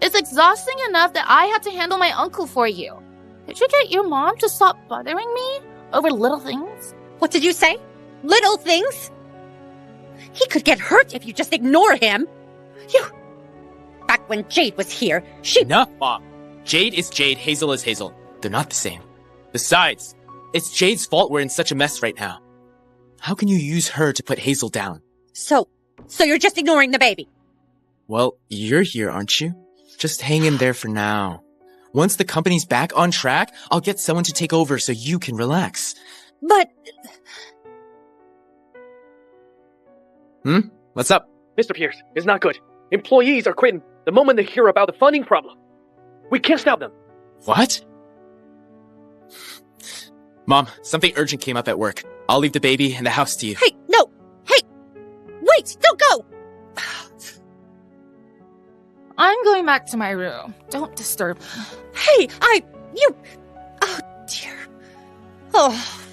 it's exhausting enough that I had to handle my uncle for you. Did you get your mom to stop bothering me over little things? What did you say? Little things? He could get hurt if you just ignore him. You... Back when Jade was here, she... Enough, Mom. Jade is Jade, Hazel is Hazel. They're not the same. Besides, It's Jade's fault we're in such a mess right now. How can you use her to put Hazel down? So you're just ignoring the baby? Well, you're here, aren't you? Just hang in there for now. Once the company's back on track, I'll get someone to take over so you can relax. But... What's up? Mr. Pierce, it's not good. Employees are quitting the moment they hear about the funding problem. We can't stop them. What? Mom, something urgent came up at work. I'll leave the baby and the house to you. Hey, no! Hey! Wait! Don't go! I'm going back to my room. Don't disturb me. Hey, Oh, dear. Oh,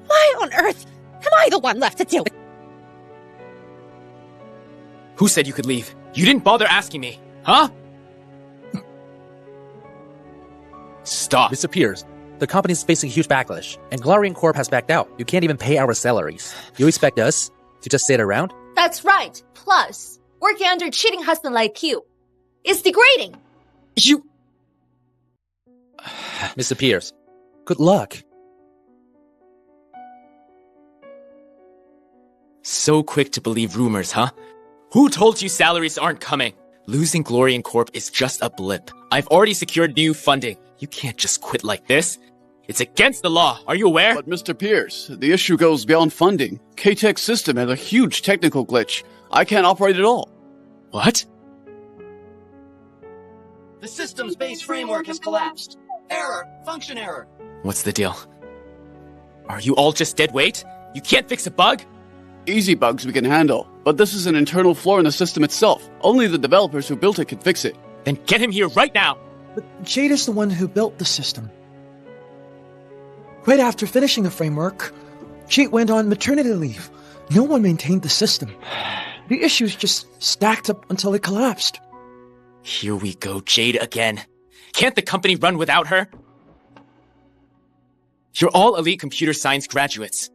why on earth am I the one left to deal with? Who said you could leave? You didn't bother asking me, huh? Stop. Mr. Pierce, the company is facing huge backlash, and Glorian Corp has backed out. You can't even pay our salaries. You expect us to just sit around? That's right. Plus, working under a cheating husband like you is degrading. You... Mr. Pierce, good luck. So quick to believe rumors, huh? Who told you salaries aren't coming? Losing Glorian Corp is just a blip. I've already secured new funding. You can't just quit like this. It's against the law. Are you aware? But Mr. Pierce, the issue goes beyond funding. K-Tech's system has a huge technical glitch. I can't operate at all. What? The system's base framework has collapsed. Error. Function error. What's the deal? Are you all just dead weight? You can't fix a bug? Easy bugs we can handle, but this is an internal flaw in the system itself. Only the developers who built it can fix it. Then get him here right now! But Jade is the one who built the system. Right after finishing the framework, Jade went on maternity leave. No one maintained the system. The issues just stacked up until it collapsed. Here we go, Jade again. Can't the company run without her? You're all elite computer science graduates.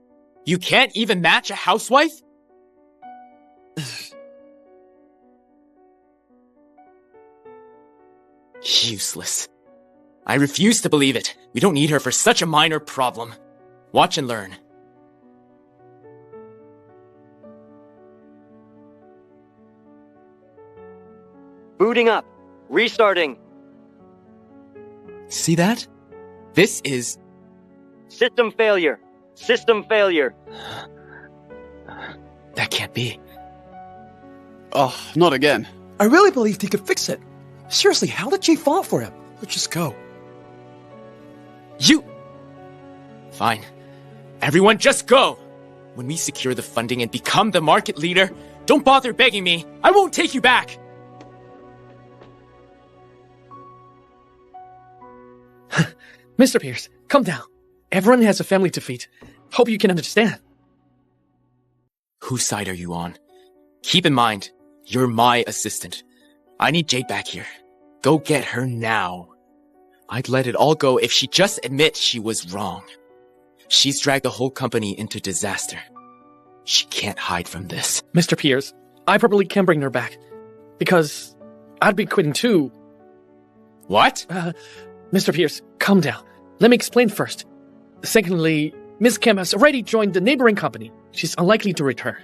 You can't even match a housewife? Useless. I refuse to believe it. We don't need her for such a minor problem. Watch and learn. Booting up. Restarting. See that? This is... System failure. System failure. That can't be. Oh, not again. I really believed he could fix it. Seriously, how did Jade fall for him? Let's just go. You... Fine. Everyone just go! When we secure the funding and become the market leader, don't bother begging me. I won't take you back! Mr. Pierce, calm down. Everyone has a family to feed. Hope you can understand. Whose side are you on? Keep in mind, you're my assistant. I need Jade back here. Go get her now. I'd let it all go if she just admits she was wrong. She's dragged the whole company into disaster. She can't hide from this. Mr. Pierce, I probably can bring her back. Because I'd be quitting too. What? Mr. Pierce, calm down. Let me explain first. Secondly, Ms. Kemp has already joined the neighboring company. She's unlikely to return.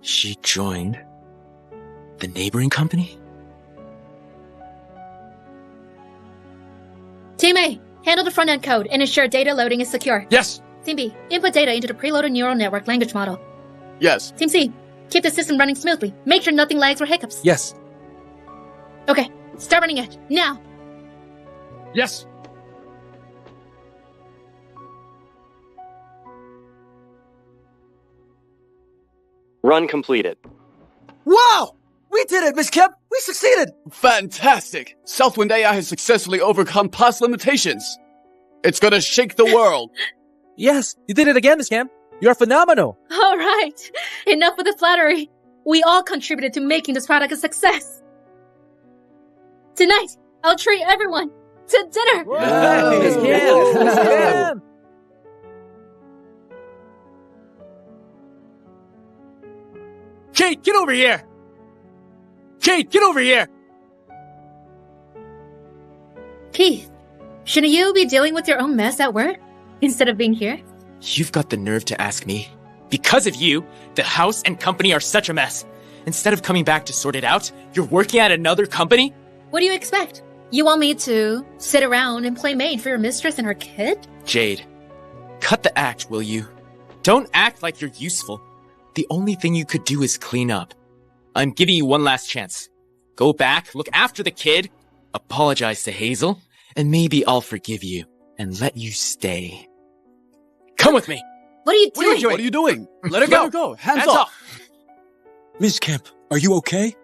She joined the neighboring company? Team A, handle the front-end code and ensure data loading is secure. Yes. Team B, input data into the preloaded neural network language model. Yes. Team C, keep the system running smoothly. Make sure nothing lags or hiccups. Yes. Okay, start running it, now. Yes. Run completed. Wow! We did it, Miss Kemp! We succeeded! Fantastic! Southwind AI has successfully overcome past limitations. It's gonna shake the world. Yes, you did it again, Miss Kemp. You're phenomenal. All right, enough with the flattery. We all contributed to making this product a success. Tonight, I'll treat everyone to dinner. Whoa. Miss Kemp! Miss Kemp! Jade, get over here! Jade, get over here! Keith, shouldn't you be dealing with your own mess at work? instead of being here? You've got the nerve to ask me. Because of you, the house and company are such a mess. Instead of coming back to sort it out, you're working at another company? What do you expect? You want me to sit around and play maid for your mistress and her kid? Jade, cut the act, will you? Don't act like you're useful. The only thing you could do is clean up. I'm giving you one last chance. Go back, look after the kid, apologize to Hazel, and maybe I'll forgive you and let you stay. Come with me! What are you doing? What are you doing? Let her go. Hands off. Miss Kemp, are you okay?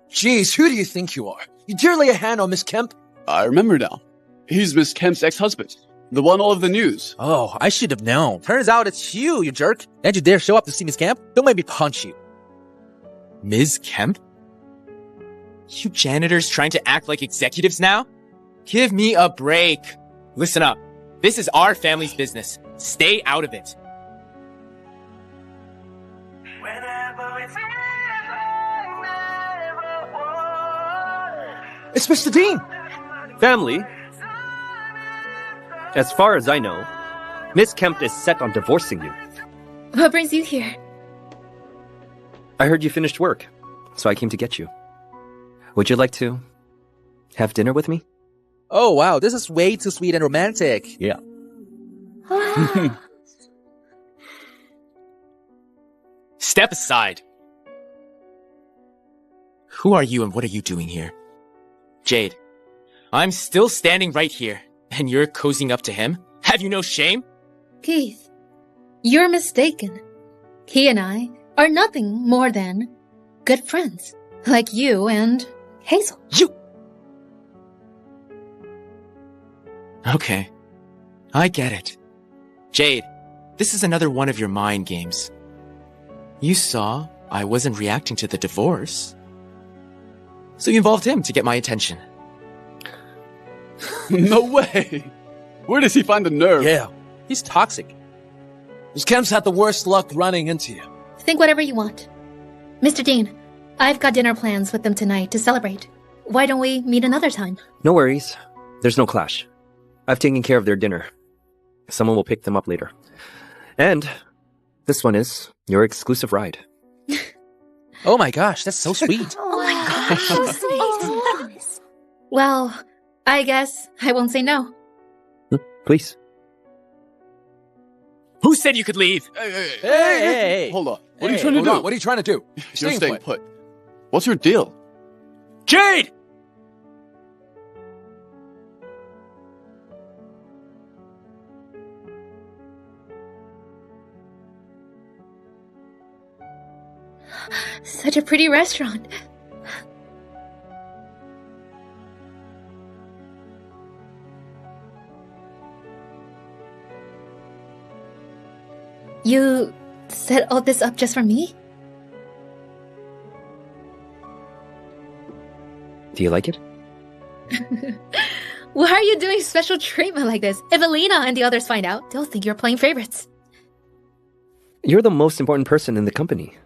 Jeez, who do you think you are? You dare lay a hand on Miss Kemp? I remember now. He's Miss Kemp's ex-husband. The one all of the news. Oh, I should have known. Turns out it's you jerk. And you dare show up to see Miss Kemp? Don't make me punch you. Ms. Kemp? You janitors trying to act like executives now? Give me a break. Listen up. This is our family's business. Stay out of it. It's Mr. Dean! Family? As far as I know, Miss Kemp is set on divorcing you. What brings you here? I heard you finished work, so I came to get you. Would you like to have dinner with me? Oh, wow. This is way too sweet and romantic. Yeah. Step aside. Who are you and what are you doing here? Jade, I'm still standing right here, and you're cozying up to him? Have you no shame? Keith, you're mistaken. He and I are nothing more than good friends, like you and Hazel. You! Okay, I get it. Jade, this is another one of your mind games. You saw I wasn't reacting to the divorce, so you involved him to get my attention. No way! Where does he find the nerve? Yeah, he's toxic. Miss Kemp's had the worst luck running into you. Think whatever you want. Mr. Dean, I've got dinner plans with them tonight to celebrate. Why don't we meet another time? No worries. There's no clash. I've taken care of their dinner. Someone will pick them up later. And this one is your exclusive ride. Oh my gosh, that's so sweet. Oh my gosh, so sweet. Well, I guess I won't say no. Please. Who said you could leave? Hey. Hold on. What are you trying to do? What are you trying to do? You're staying put. What's your deal? Jade! Such a pretty restaurant. You set all this up just for me? Do you like it? Why are you doing special treatment like this? If Alina and the others find out, they'll think you're playing favorites. You're the most important person in the company.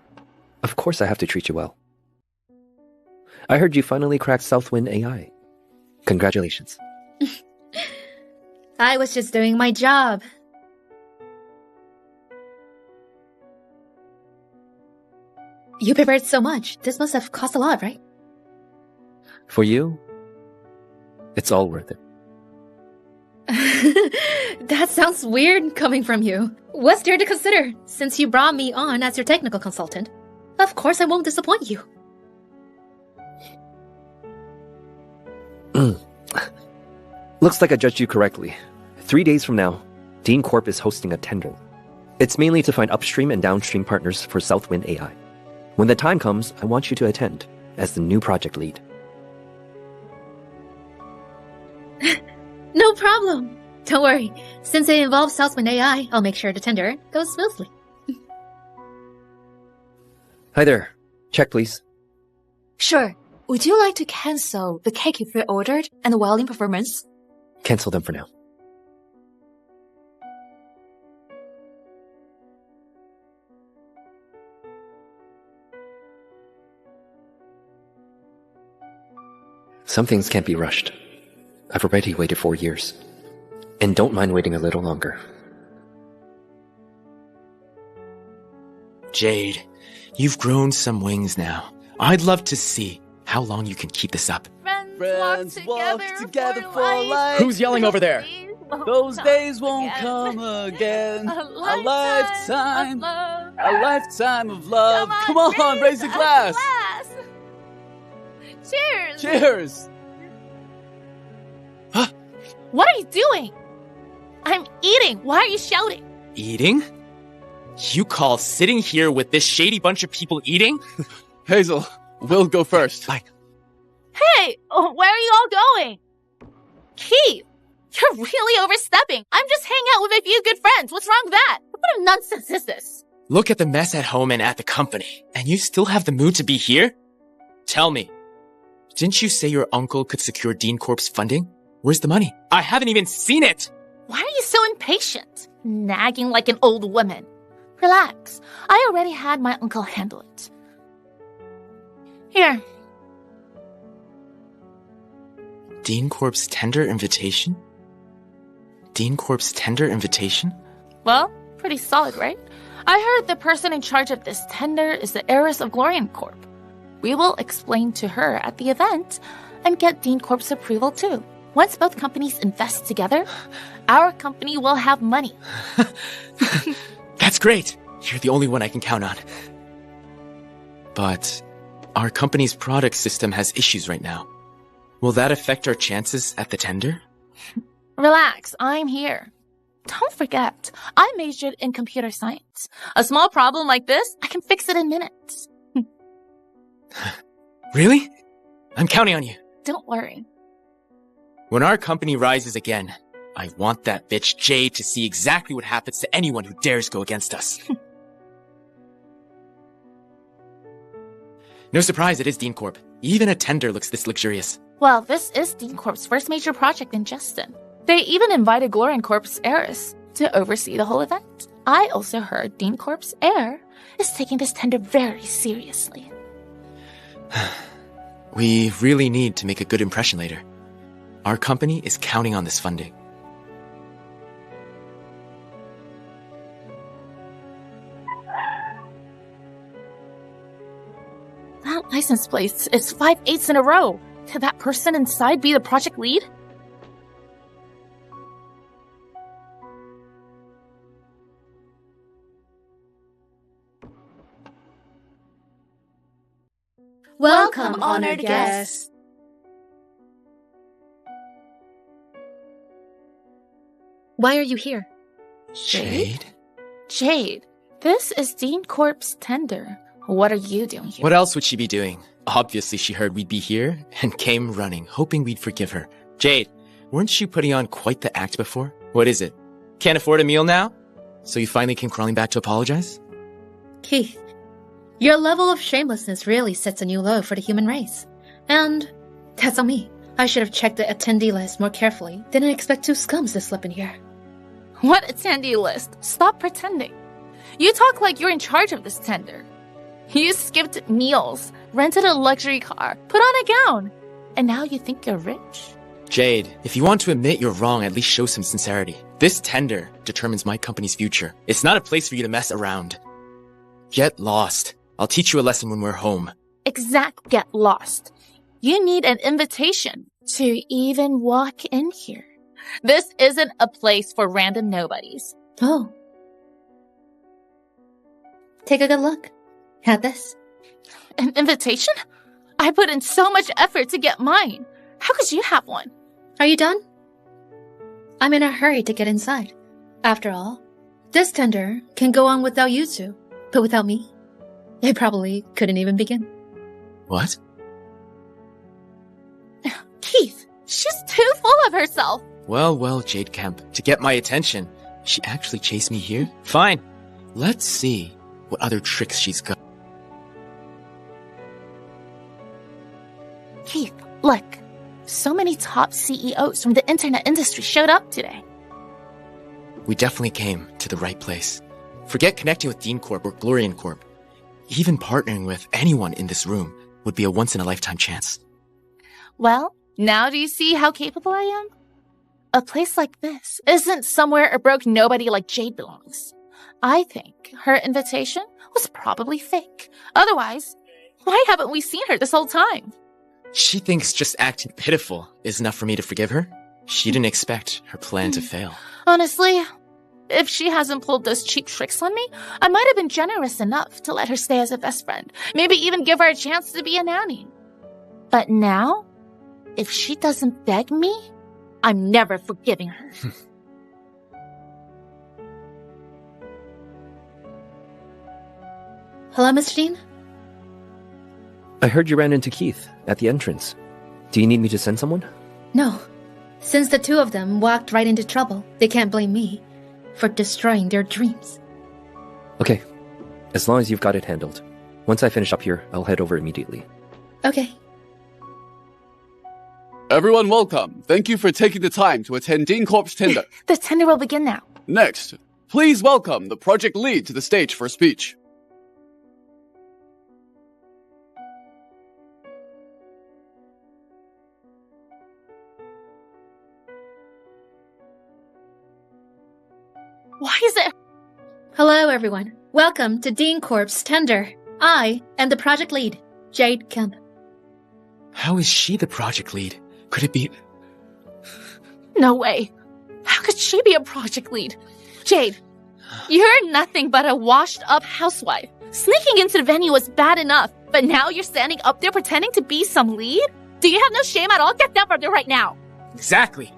Of course I have to treat you well. I heard you finally cracked Southwind AI. Congratulations. I was just doing my job. You prepared so much. This must have cost a lot, right? For you, it's all worth it. That sounds weird coming from you. What's there to consider, since you brought me on as your technical consultant? Of course I won't disappoint you. Looks like I judged you correctly. 3 days from now, Dean Corp is hosting a tender. It's mainly to find upstream and downstream partners for Southwind AI. When the time comes, I want you to attend as the new project lead. No problem. Don't worry. Since it involves Southwind AI, I'll make sure the tender goes smoothly. Hi there. Check, please. Sure. Would you like to cancel the cake you pre-ordered and the violin performance? Cancel them for now. Some things can't be rushed. I've already waited 4 years. And don't mind waiting a little longer. Jade, you've grown some wings now. I'd love to see how long you can keep this up. Friends walk together for life. Who's yelling over there? Those days won't come again. A lifetime of love. Come on, raise a glass. Cheers! Cheers! What are you doing? I'm eating. Why are you shouting? Eating? You call sitting here with this shady bunch of people eating? Hazel, we'll go first. Bye. Hey, where are you all going? Keith, you're really overstepping. I'm just hanging out with a few good friends. What's wrong with that? What kind of nonsense is this? Look at the mess at home and at the company. And you still have the mood to be here? Tell me, didn't you say your uncle could secure Dean Corp's funding? Where's the money? I haven't even seen it! Why are you so impatient? Nagging like an old woman. Relax. I already had my uncle handle it. Here. Dean Corp's tender invitation? Dean Corp's tender invitation? Well, pretty solid, right? I heard the person in charge of this tender is the heiress of Glorian Corp. We will explain to her at the event and get Dean Corp's approval too. Once both companies invest together, our company will have money. That's great. You're the only one I can count on. But our company's product system has issues right now. Will that affect our chances at the tender? Relax, I'm here. Don't forget, I majored in computer science. A small problem like this, I can fix it in minutes. Really? I'm counting on you. Don't worry. When our company rises again, I want that bitch Jade to see exactly what happens to anyone who dares go against us. No surprise it is Dean Corp. Even a tender looks this luxurious. Well, this is Dean Corp's first major project in Justin. They even invited Glorian Corp's heiress to oversee the whole event. I also heard Dean Corp's heir is taking this tender very seriously. We really need to make a good impression later. Our company is counting on this funding. That license plate is 5 8s in a row. Could that person inside be the project lead? Welcome, honored guests. Why are you here? Jade? Jade, this is Dean Corp's tender. What are you doing here? What else would she be doing? Obviously she heard we'd be here and came running, hoping we'd forgive her. Jade, weren't you putting on quite the act before? What is it? Can't afford a meal now? So you finally came crawling back to apologize? Keith, your level of shamelessness really sets a new low for the human race. And that's on me. I should have checked the attendee list more carefully. Didn't expect two scums to slip in here. What attendee list? Stop pretending. You talk like you're in charge of this tender. You skipped meals, rented a luxury car, put on a gown, and now you think you're rich? Jade, if you want to admit you're wrong, at least show some sincerity. This tender determines my company's future. It's not a place for you to mess around. Get lost. I'll teach you a lesson when we're home. Exact get lost. You need an invitation to even walk in here. This isn't a place for random nobodies. Oh. Take a good look at this. An invitation? I put in so much effort to get mine. How could you have one? Are you done? I'm in a hurry to get inside. After all, this tender can go on without you two, but without me, they probably couldn't even begin. What? Keith, she's too full of herself. Well, Jade Kemp, to get my attention, she actually chased me here? Fine. Let's see what other tricks she's got. Keith, look. So many top CEOs from the internet industry showed up today. We definitely came to the right place. Forget connecting with Dean Corp or Glorian Corp. Even partnering with anyone in this room would be a once-in-a-lifetime chance. Well, now do you see how capable I am? A place like this isn't somewhere a broke nobody like Jade belongs. I think her invitation was probably fake. Otherwise, why haven't we seen her this whole time? She thinks just acting pitiful is enough for me to forgive her. She didn't expect her plan to fail. Honestly, if she hasn't pulled those cheap tricks on me, I might have been generous enough to let her stay as a best friend. Maybe even give her a chance to be a nanny. But now, if she doesn't beg me, I'm never forgiving her. Hello, Miss Jean? I heard you ran into Keith at the entrance. Do you need me to send someone? No. Since the two of them walked right into trouble, they can't blame me for destroying their dreams. Okay. As long as you've got it handled. Once I finish up here, I'll head over immediately. Okay. Everyone welcome. Thank you for taking the time to attend Dean Corp's tender. The tender will begin now. Next, please welcome the project lead to the stage for a speech. Why is it? Hello, everyone. Welcome to Dean Corp's tender. I am the project lead, Jade Kemp. How is she the project lead? Could it be... No way. How could she be a project lead? Jade, you're nothing but a washed-up housewife. Sneaking into the venue was bad enough, but now you're standing up there pretending to be some lead? Do you have no shame at all? Get down from there right now. Exactly.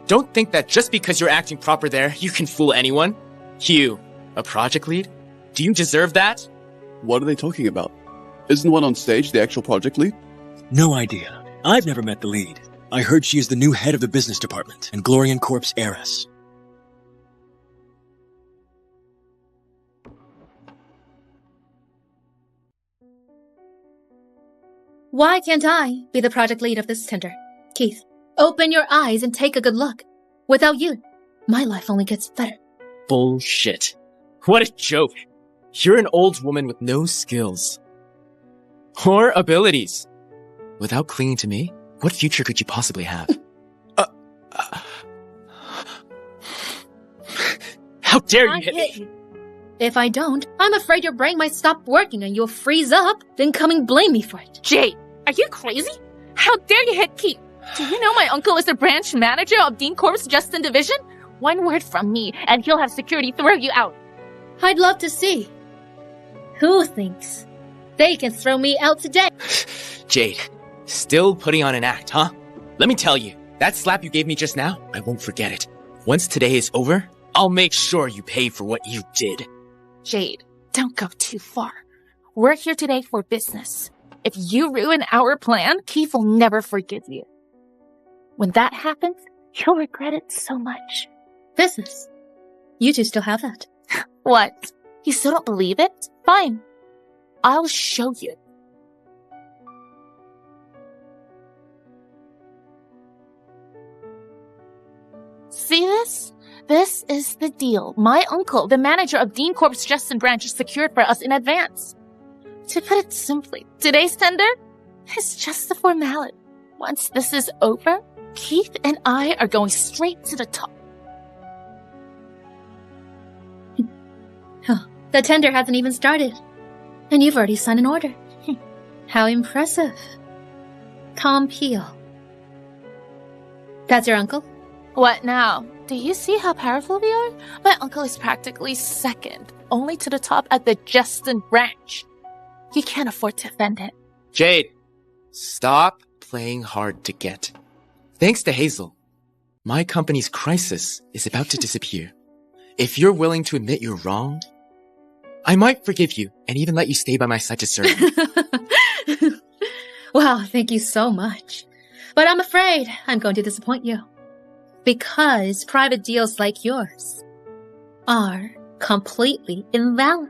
Don't think that just because you're acting proper there, you can fool anyone. You, a project lead? Do you deserve that? What are they talking about? Isn't one on stage the actual project lead? No idea. I've never met the lead. I heard she is the new head of the business department and Glorian Corp's heiress. Why can't I be the project lead of this tender? Keith, open your eyes and take a good look. Without you, my life only gets better. Bullshit. What a joke. You're an old woman with no skills. Or abilities. Without clinging to me, what future could you possibly have? How dare you hit me? If I don't, I'm afraid your brain might stop working and you'll freeze up, then come and blame me for it. Jade, are you crazy? How dare you hit Keith? Do you know my uncle is the branch manager of Dean Corp's Justin Division? One word from me, and he'll have security throw you out. I'd love to see. Who thinks they can throw me out today? Jade, still putting on an act, huh? Let me tell you, that slap you gave me just now, I won't forget it. Once today is over, I'll make sure you pay for what you did. Jade, don't go too far. We're here today for business. If you ruin our plan, Keith will never forgive you. When that happens, you'll regret it so much. Business? You two still have that. What? You still don't believe it? Fine. I'll show you. See this? This is the deal. My uncle, the manager of Dean Corp's Justin branch, secured for us in advance. To put it simply, today's tender is just a formality. Once this is over, Keith and I are going straight to the top. The tender hasn't even started. And you've already signed an order. How impressive. Tom Peel. That's your uncle? What now? Do you see how powerful we are? My uncle is practically second, only to the top at the Justin branch. You can't afford to offend him. Jade, stop playing hard to get. Thanks to Hazel, my company's crisis is about to disappear. If you're willing to admit you're wrong, I might forgive you and even let you stay by my side to serve. Wow, thank you so much. But I'm afraid I'm going to disappoint you. Because private deals like yours are completely invalid.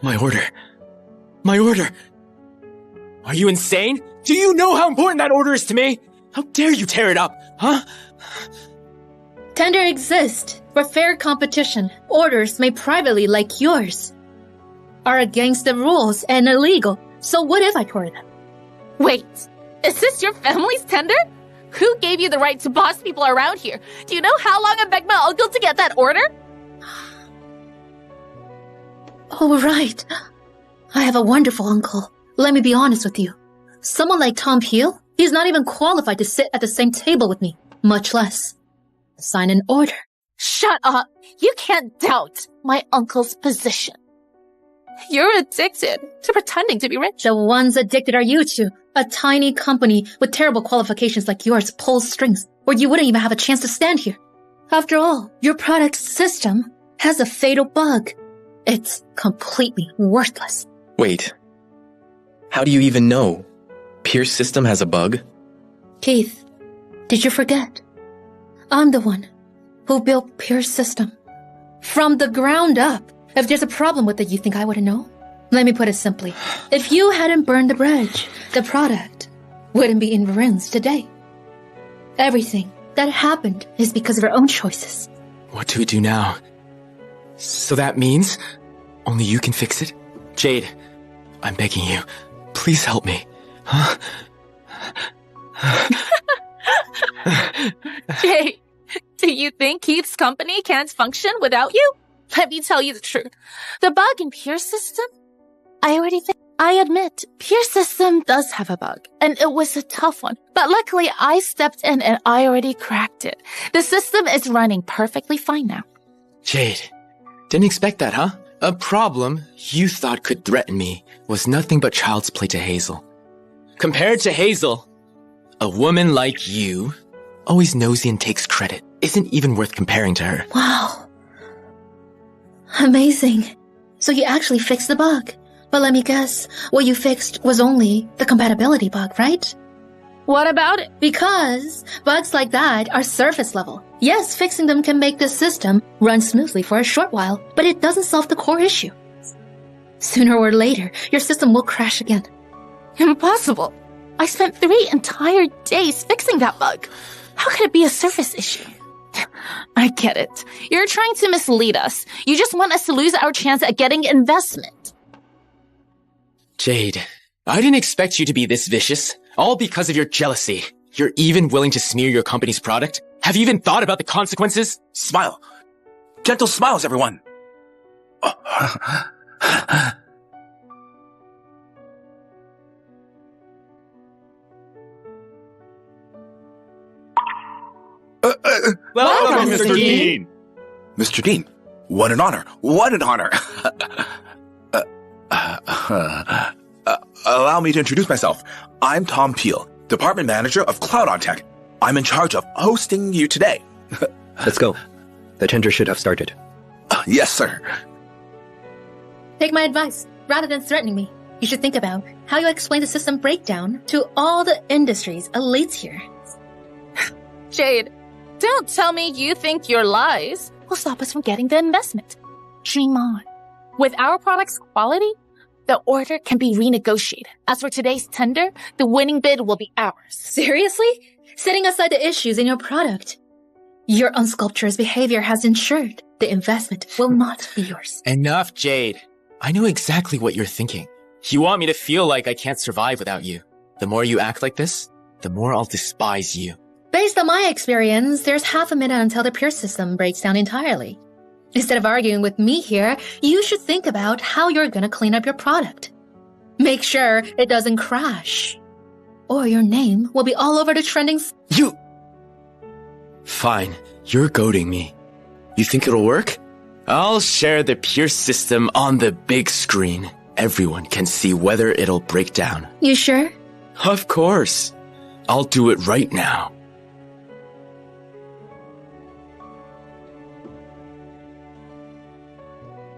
My order. My order. Are you insane? Do you know how important that order is to me? How dare you tear it up, huh? Tender exists for fair competition. Orders made privately like yours are against the rules and illegal. So what if I tore them? Wait, is this your family's tender? Who gave you the right to boss people around here? Do you know how long I begged my uncle to get that order? Oh, right. I have a wonderful uncle. Let me be honest with you. Someone like Tom Peel, he's not even qualified to sit at the same table with me, much less sign an order. Shut up! You can't doubt my uncle's position. You're addicted to pretending to be rich. The ones addicted are you two. A tiny company with terrible qualifications like yours pulls strings, or you wouldn't even have a chance to stand here. After all, your product's system has a fatal bug. It's completely worthless. Wait. How do you even know? Pierce's system has a bug? Keith, did you forget? I'm the one who built Pierce's system. From the ground up. If there's a problem with it, you think I wouldn't know? Let me put it simply. If you hadn't burned the bridge, the product wouldn't be in ruins today. Everything that happened is because of our own choices. What do we do now? So that means only you can fix it? Jade, I'm begging you. Please help me. Huh? Jade, do you think Keith's company can't function without you? Let me tell you the truth. The bug in Pierce's system, I already fixed. I admit, Pierce's system does have a bug, and it was a tough one. But luckily, I stepped in and I already cracked it. The system is running perfectly fine now. Jade, didn't expect that, huh? A problem you thought could threaten me was nothing but child's play to Hazel. Compared to Hazel, a woman like you, always nosy and takes credit, isn't even worth comparing to her. Wow. Amazing. So you actually fixed the bug. But let me guess, what you fixed was only the compatibility bug, right? What about it? Because bugs like that are surface level. Yes, fixing them can make the system run smoothly for a short while, but it doesn't solve the core issue. Sooner or later, your system will crash again. Impossible. I spent 3 entire days fixing that bug. How could it be a surface issue? I get it. You're trying to mislead us. You just want us to lose our chance at getting investment. Jade, I didn't expect you to be this vicious, all because of your jealousy. You're even willing to smear your company's product? Have you even thought about the consequences? Smile. Gentle smiles, everyone. Welcome, Mr. Dean. Mr. Dean, what an honor. What an honor. Allow me to introduce myself. I'm Tom Peel, Department Manager of Cloud on Tech. I'm in charge of hosting you today. Let's go. The tender should have started. Yes, sir. Take my advice. Rather than threatening me, you should think about how you explain the system breakdown to all the industry's elites here. Jade, don't tell me you think your lies will stop us from getting the investment. Dream on. With our product's quality, the order can be renegotiated. As for today's tender, the winning bid will be ours. Seriously? Setting aside the issues in your product, your unsculptuous behavior has ensured the investment will not be yours. Enough, Jade. I know exactly what you're thinking. You want me to feel like I can't survive without you. The more you act like this, the more I'll despise you. Based on my experience, there's half a minute until the Pierce system breaks down entirely. Instead of arguing with me here, you should think about how you're gonna clean up your product. Make sure it doesn't crash, or your name will be all over the trending. You! Fine, you're goading me. You think it'll work? I'll share the Pierce system on the big screen. Everyone can see whether it'll break down. You sure? Of course. I'll do it right now.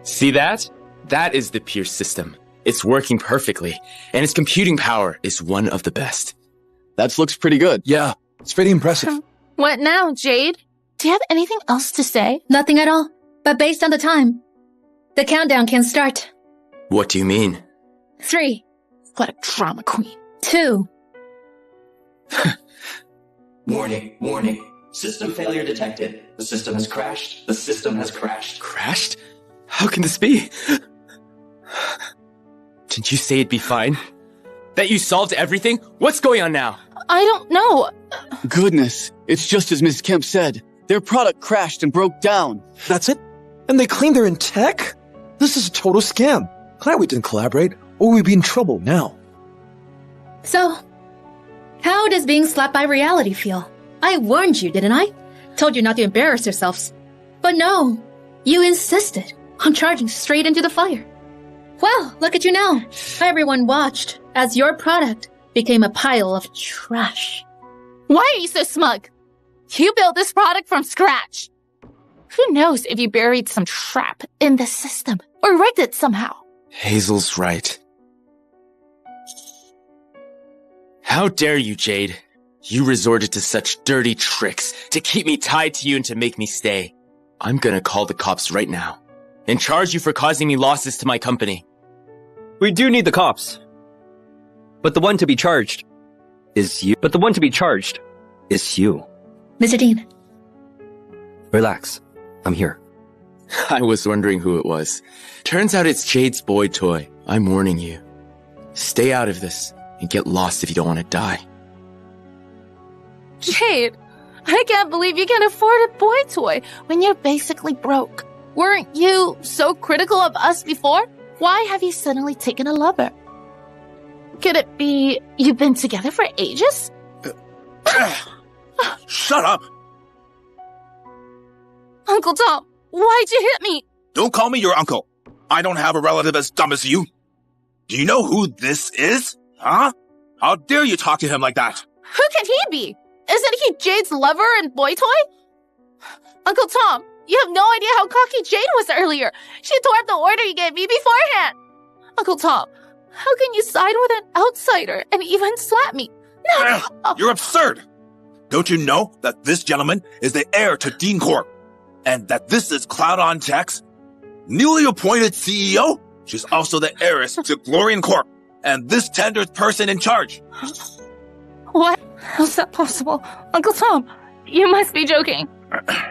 See that? That is the Pierce system. It's working perfectly, and its computing power is one of the best. That looks pretty good. Yeah, it's pretty impressive. What now, Jade? Do you have anything else to say? Nothing at all. But based on the time, the countdown can start. What do you mean? 3. What a drama queen. 2. Warning, warning. System failure detected. The system has crashed. The system has crashed. Crashed? How can this be? Didn't you say it'd be fine? That you solved everything? What's going on now? I don't know. Goodness, it's just as Ms. Kemp said. Their product crashed and broke down. That's it? And they claim they're in tech? This is a total scam. Glad we didn't collaborate, or we'd be in trouble now. So, how does being slapped by reality feel? I warned you, didn't I? Told you not to embarrass yourselves. But no, you insisted on charging straight into the fire. Well, look at you now. Everyone watched as your product became a pile of trash. Why are you so smug? You built this product from scratch. Who knows if you buried some trap in the system or rigged it somehow? Hazel's right. How dare you, Jade? You resorted to such dirty tricks to keep me tied to you and to make me stay. I'm gonna call the cops right now and charge you for causing me losses to my company. We do need the cops. But the one to be charged is you. Mr. Dean. Relax. I'm here. I was wondering who it was. Turns out it's Jade's boy toy. I'm warning you. Stay out of this and get lost if you don't want to die. Jade, I can't believe you can afford a boy toy when you're basically broke. Weren't you so critical of us before? Why have you suddenly taken a lover? Could it be you've been together for ages? Shut up! Uncle Tom, why'd you hit me? Don't call me your uncle. I don't have a relative as dumb as you. Do you know who this is? Huh? How dare you talk to him like that? Who can he be? Isn't he Jade's lover and boy toy? Uncle Tom, you have no idea how cocky Jade was earlier. She tore up the order you gave me beforehand. Uncle Tom, how can you side with an outsider and even slap me? No! You're absurd! Don't you know that this gentleman is the heir to Dean Corp? And that this is Cloud on Tech's newly appointed CEO? She's also the heiress to Glorian Corp. And this tender's person in charge. What? How's that possible? Uncle Tom, you must be joking.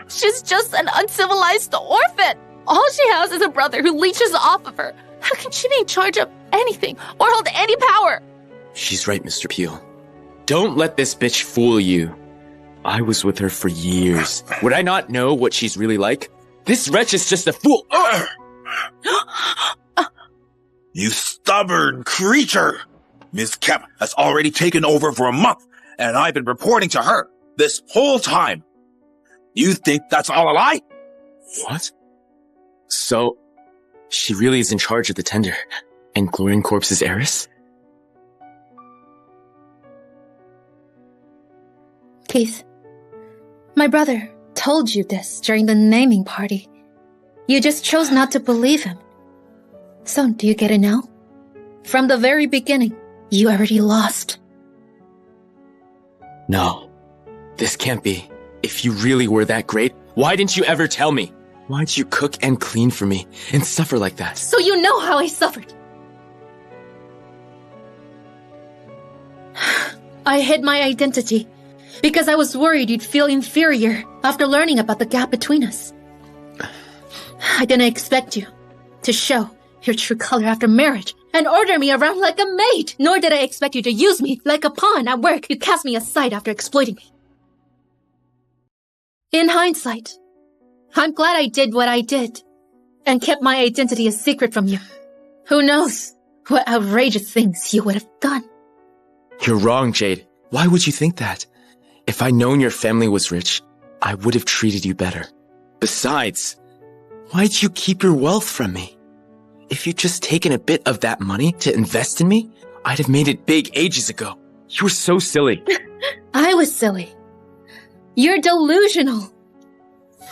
She's just an uncivilized orphan. All she has is a brother who leeches off of her. How can she be in charge of anything or hold any power? She's right, Mr. Peel. Don't let this bitch fool you. I was with her for years. Would I not know what she's really like? This wretch is just a fool. You stubborn creature! Ms. Kemp has already taken over for a month, and I've been reporting to her this whole time. You think that's all a lie? What? So, she really is in charge of the tender, and Glorian Corp's heiress? Keith, my brother told you this during the naming party. You just chose not to believe him. So, do you get it now? From the very beginning, you already lost. No, this can't be. If you really were that great, why didn't you ever tell me? Why'd you cook and clean for me and suffer like that? So you know how I suffered. I hid my identity because I was worried you'd feel inferior after learning about the gap between us. I didn't expect you to show your true color after marriage and order me around like a maid. Nor did I expect you to use me like a pawn at work. You cast me aside after exploiting me. In hindsight, I'm glad I did what I did and kept my identity a secret from you. Who knows what outrageous things you would have done. You're wrong, Jade. Why would you think that? If I'd known your family was rich, I would have treated you better. Besides, why'd you keep your wealth from me? If you'd just taken a bit of that money to invest in me, I'd have made it big ages ago. You were so silly. I was silly. You're delusional.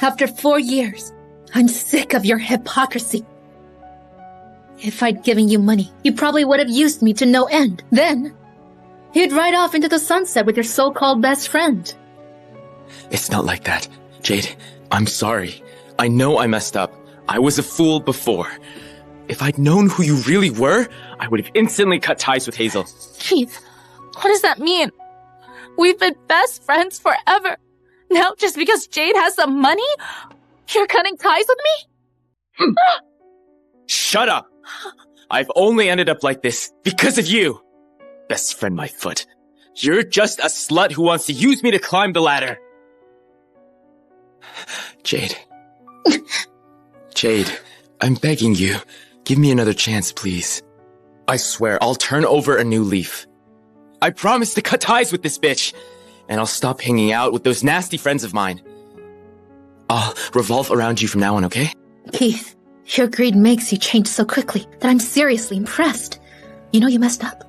After 4 years, I'm sick of your hypocrisy. If I'd given you money, you probably would have used me to no end. Then, you'd ride off into the sunset with your so-called best friend. It's not like that. Jade, I'm sorry. I know I messed up. I was a fool before. If I'd known who you really were, I would have instantly cut ties with Hazel. Keith, what does that mean? We've been best friends forever. Now, just because Jade has some money, you're cutting ties with me? Shut up! I've only ended up like this because of you. Best friend my foot. You're just a slut who wants to use me to climb the ladder. Jade. Jade, I'm begging you. Give me another chance, please. I swear, I'll turn over a new leaf. I promise to cut ties with this bitch. And I'll stop hanging out with those nasty friends of mine. I'll revolve around you from now on, okay? Keith, your greed makes you change so quickly that I'm seriously impressed. You know you messed up?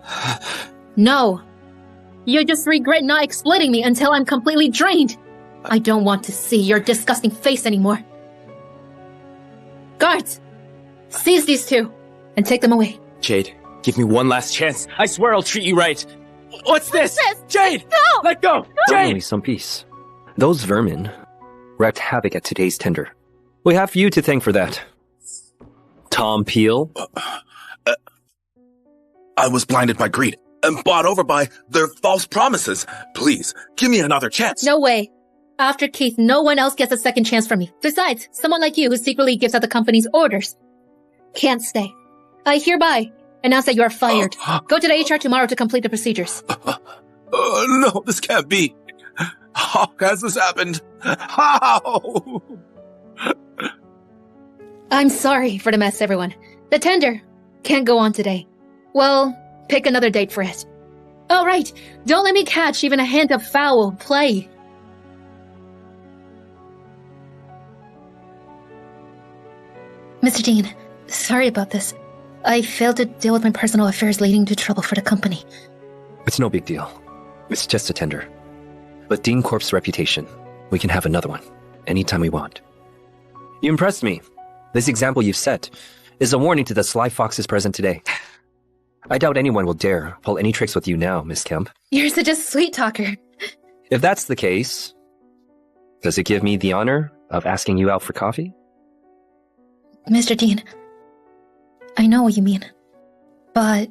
No. You just regret not exploiting me until I'm completely drained. I don't want to see your disgusting face anymore. Guards! Seize these two and take them away. Jade, give me one last chance. I swear I'll treat you right. What's this? Jade! Go! Let go! Finally, Jade! some peace. Those vermin wreaked havoc at today's tender. We have you to thank for that. Tom Peel. I was blinded by greed and bought over by their false promises. Please, give me another chance. No way. After Keith, no one else gets a second chance from me. Besides, someone like you who secretly gives out the company's orders can't stay. I hereby announce that you are fired. Go to the HR tomorrow to complete the procedures. No, this can't be. How has this happened? How? I'm sorry for the mess, everyone. The tender can't go on today. Well, pick another date for it. Oh, right. Don't let me catch even a hint of foul play. Mr. Dean, sorry about this. I failed to deal with my personal affairs leading to trouble for the company. It's no big deal. It's just a tender. But Dean Corp's reputation, we can have another one, anytime we want. You impressed me. This example you've set is a warning to the sly foxes present today. I doubt anyone will dare pull any tricks with you now, Miss Kemp. You're such a sweet talker. If that's the case, does it give me the honor of asking you out for coffee? Mr. Dean, I know what you mean, but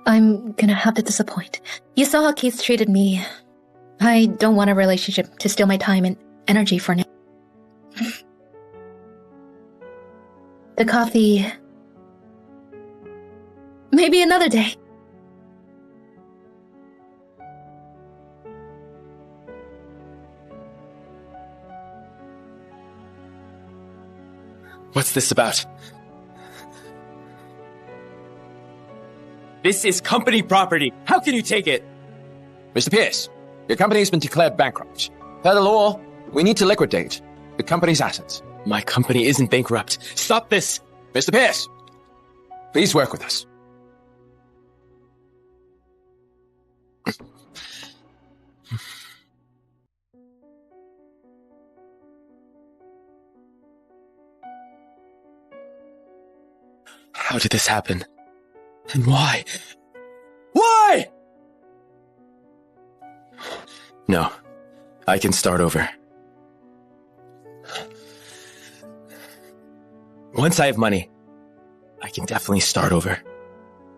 I'm gonna have to disappoint. You saw how Keith treated me. I don't want a relationship to steal my time and energy for now. The coffee... maybe another day. What's this about? This is company property. How can you take it? Mr. Pierce, your company has been declared bankrupt. Per the law, we need to liquidate the company's assets. My company isn't bankrupt. Stop this! Mr. Pierce, please work with us. How did this happen? And why? Why? No. I can start over. Once I have money, I can definitely start over.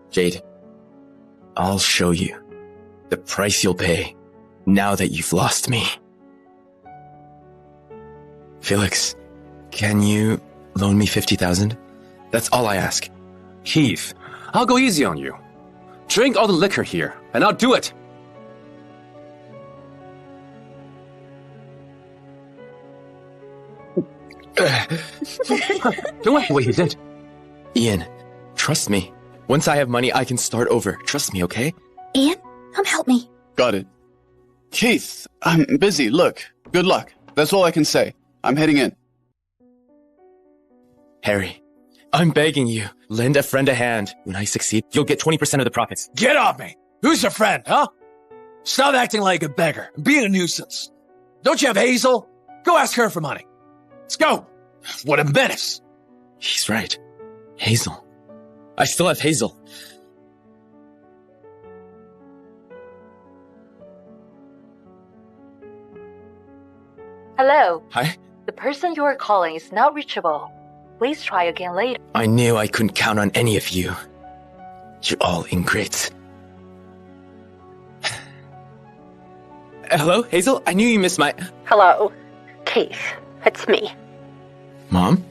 Jade, I'll show you the price you'll pay now that you've lost me. Felix, can you loan me 50,000? That's all I ask. Keith, I'll go easy on you. Drink all the liquor here, and I'll do it. Don't like the way you did. Ian, trust me. Once I have money, I can start over. Trust me, okay? Ian, come help me. Got it. Keith, I'm busy. Look, good luck. That's all I can say. I'm heading in. Harry, I'm begging you. Lend a friend a hand. When I succeed, you'll get 20% of the profits. Get off me! Who's your friend, huh? Stop acting like a beggar and being a nuisance. Don't you have Hazel? Go ask her for money. Let's go. What a menace. He's right. Hazel. I still have Hazel. Hello. Hi? The person you are calling is not reachable. Please try again later. I knew I couldn't count on any of you. You're all ingrates. Hello, Hazel? I knew you missed my... Hello. Keith, it's me. Mom?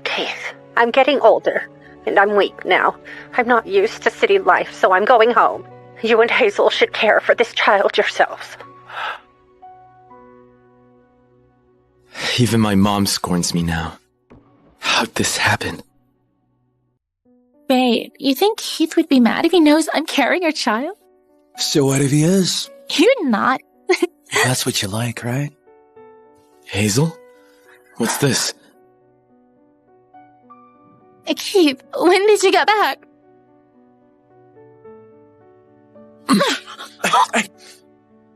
Keith, I'm getting older, and I'm weak now. I'm not used to city life, so I'm going home. You and Hazel should care for this child yourselves. Even my mom scorns me now. How'd this happen? Babe, you think Keith would be mad if he knows I'm carrying your child? So what if he is? You're not. That's what you like, right? Hazel? What's this? Keith, when did you get back?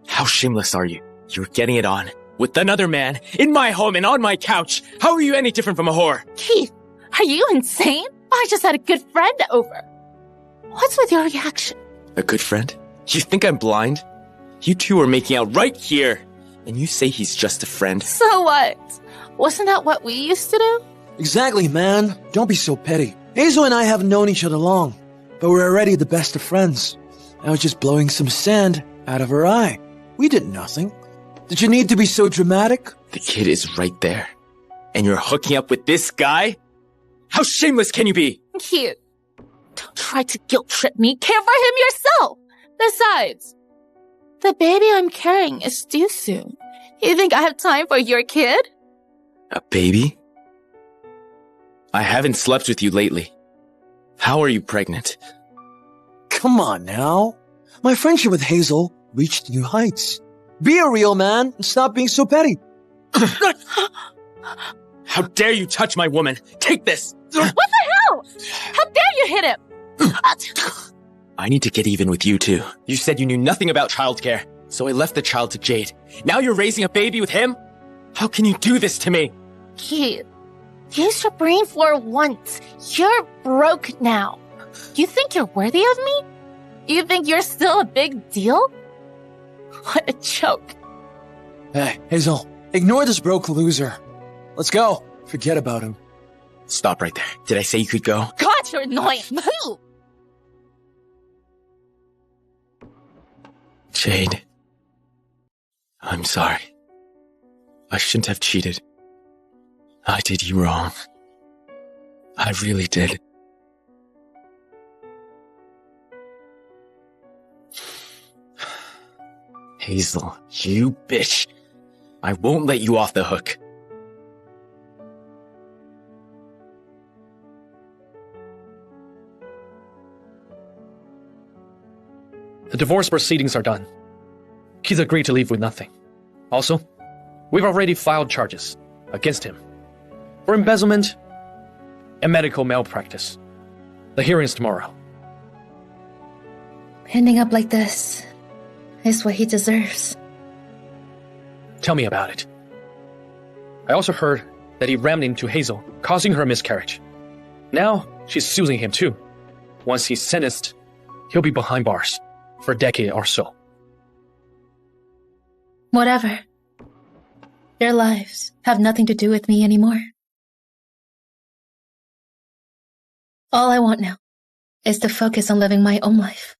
How shameless are you? You're getting it on. With another man, in my home and on my couch. How are you any different from a whore? Keith, are you insane? I just had a good friend over. What's with your reaction? A good friend? You think I'm blind? You two are making out right here. And you say he's just a friend. So what? Wasn't that what we used to do? Exactly, man. Don't be so petty. Hazel and I haven't known each other long, but we're already the best of friends. I was just blowing some sand out of her eye. We did nothing. Did you need to be so dramatic? The kid is right there. And you're hooking up with this guy? How shameless can you be? Cute. Don't try to guilt trip me. Care for him yourself. Besides, the baby I'm carrying is due soon. You think I have time for your kid? A baby? I haven't slept with you lately. How are you pregnant? Come on now. My friendship with Hazel reached new heights. Be a real man and stop being so petty. How dare you touch my woman? Take this! What the hell? How dare you hit him? I need to get even with you two. You said you knew nothing about childcare, so I left the child to Jade. Now you're raising a baby with him? How can you do this to me? Keith, use your brain for once. You're broke now. You think you're worthy of me? You think you're still a big deal? What a joke. Hey, Hazel, ignore this broke loser. Let's go. Forget about him. Stop right there. Did I say you could go? God, you're annoying. Move! Jade. I'm sorry. I shouldn't have cheated. I did you wrong. I really did. Hazel, you bitch. I won't let you off the hook. The divorce proceedings are done. Keith agreed to leave with nothing. Also, we've already filed charges against him for embezzlement and medical malpractice. The hearing's tomorrow. Ending up like this is what he deserves. Tell me about it. I also heard that he rammed into Hazel, causing her a miscarriage. Now, she's suing him too. Once he's sentenced, he'll be behind bars for a decade or so. Whatever. Their lives have nothing to do with me anymore. All I want now is to focus on living my own life.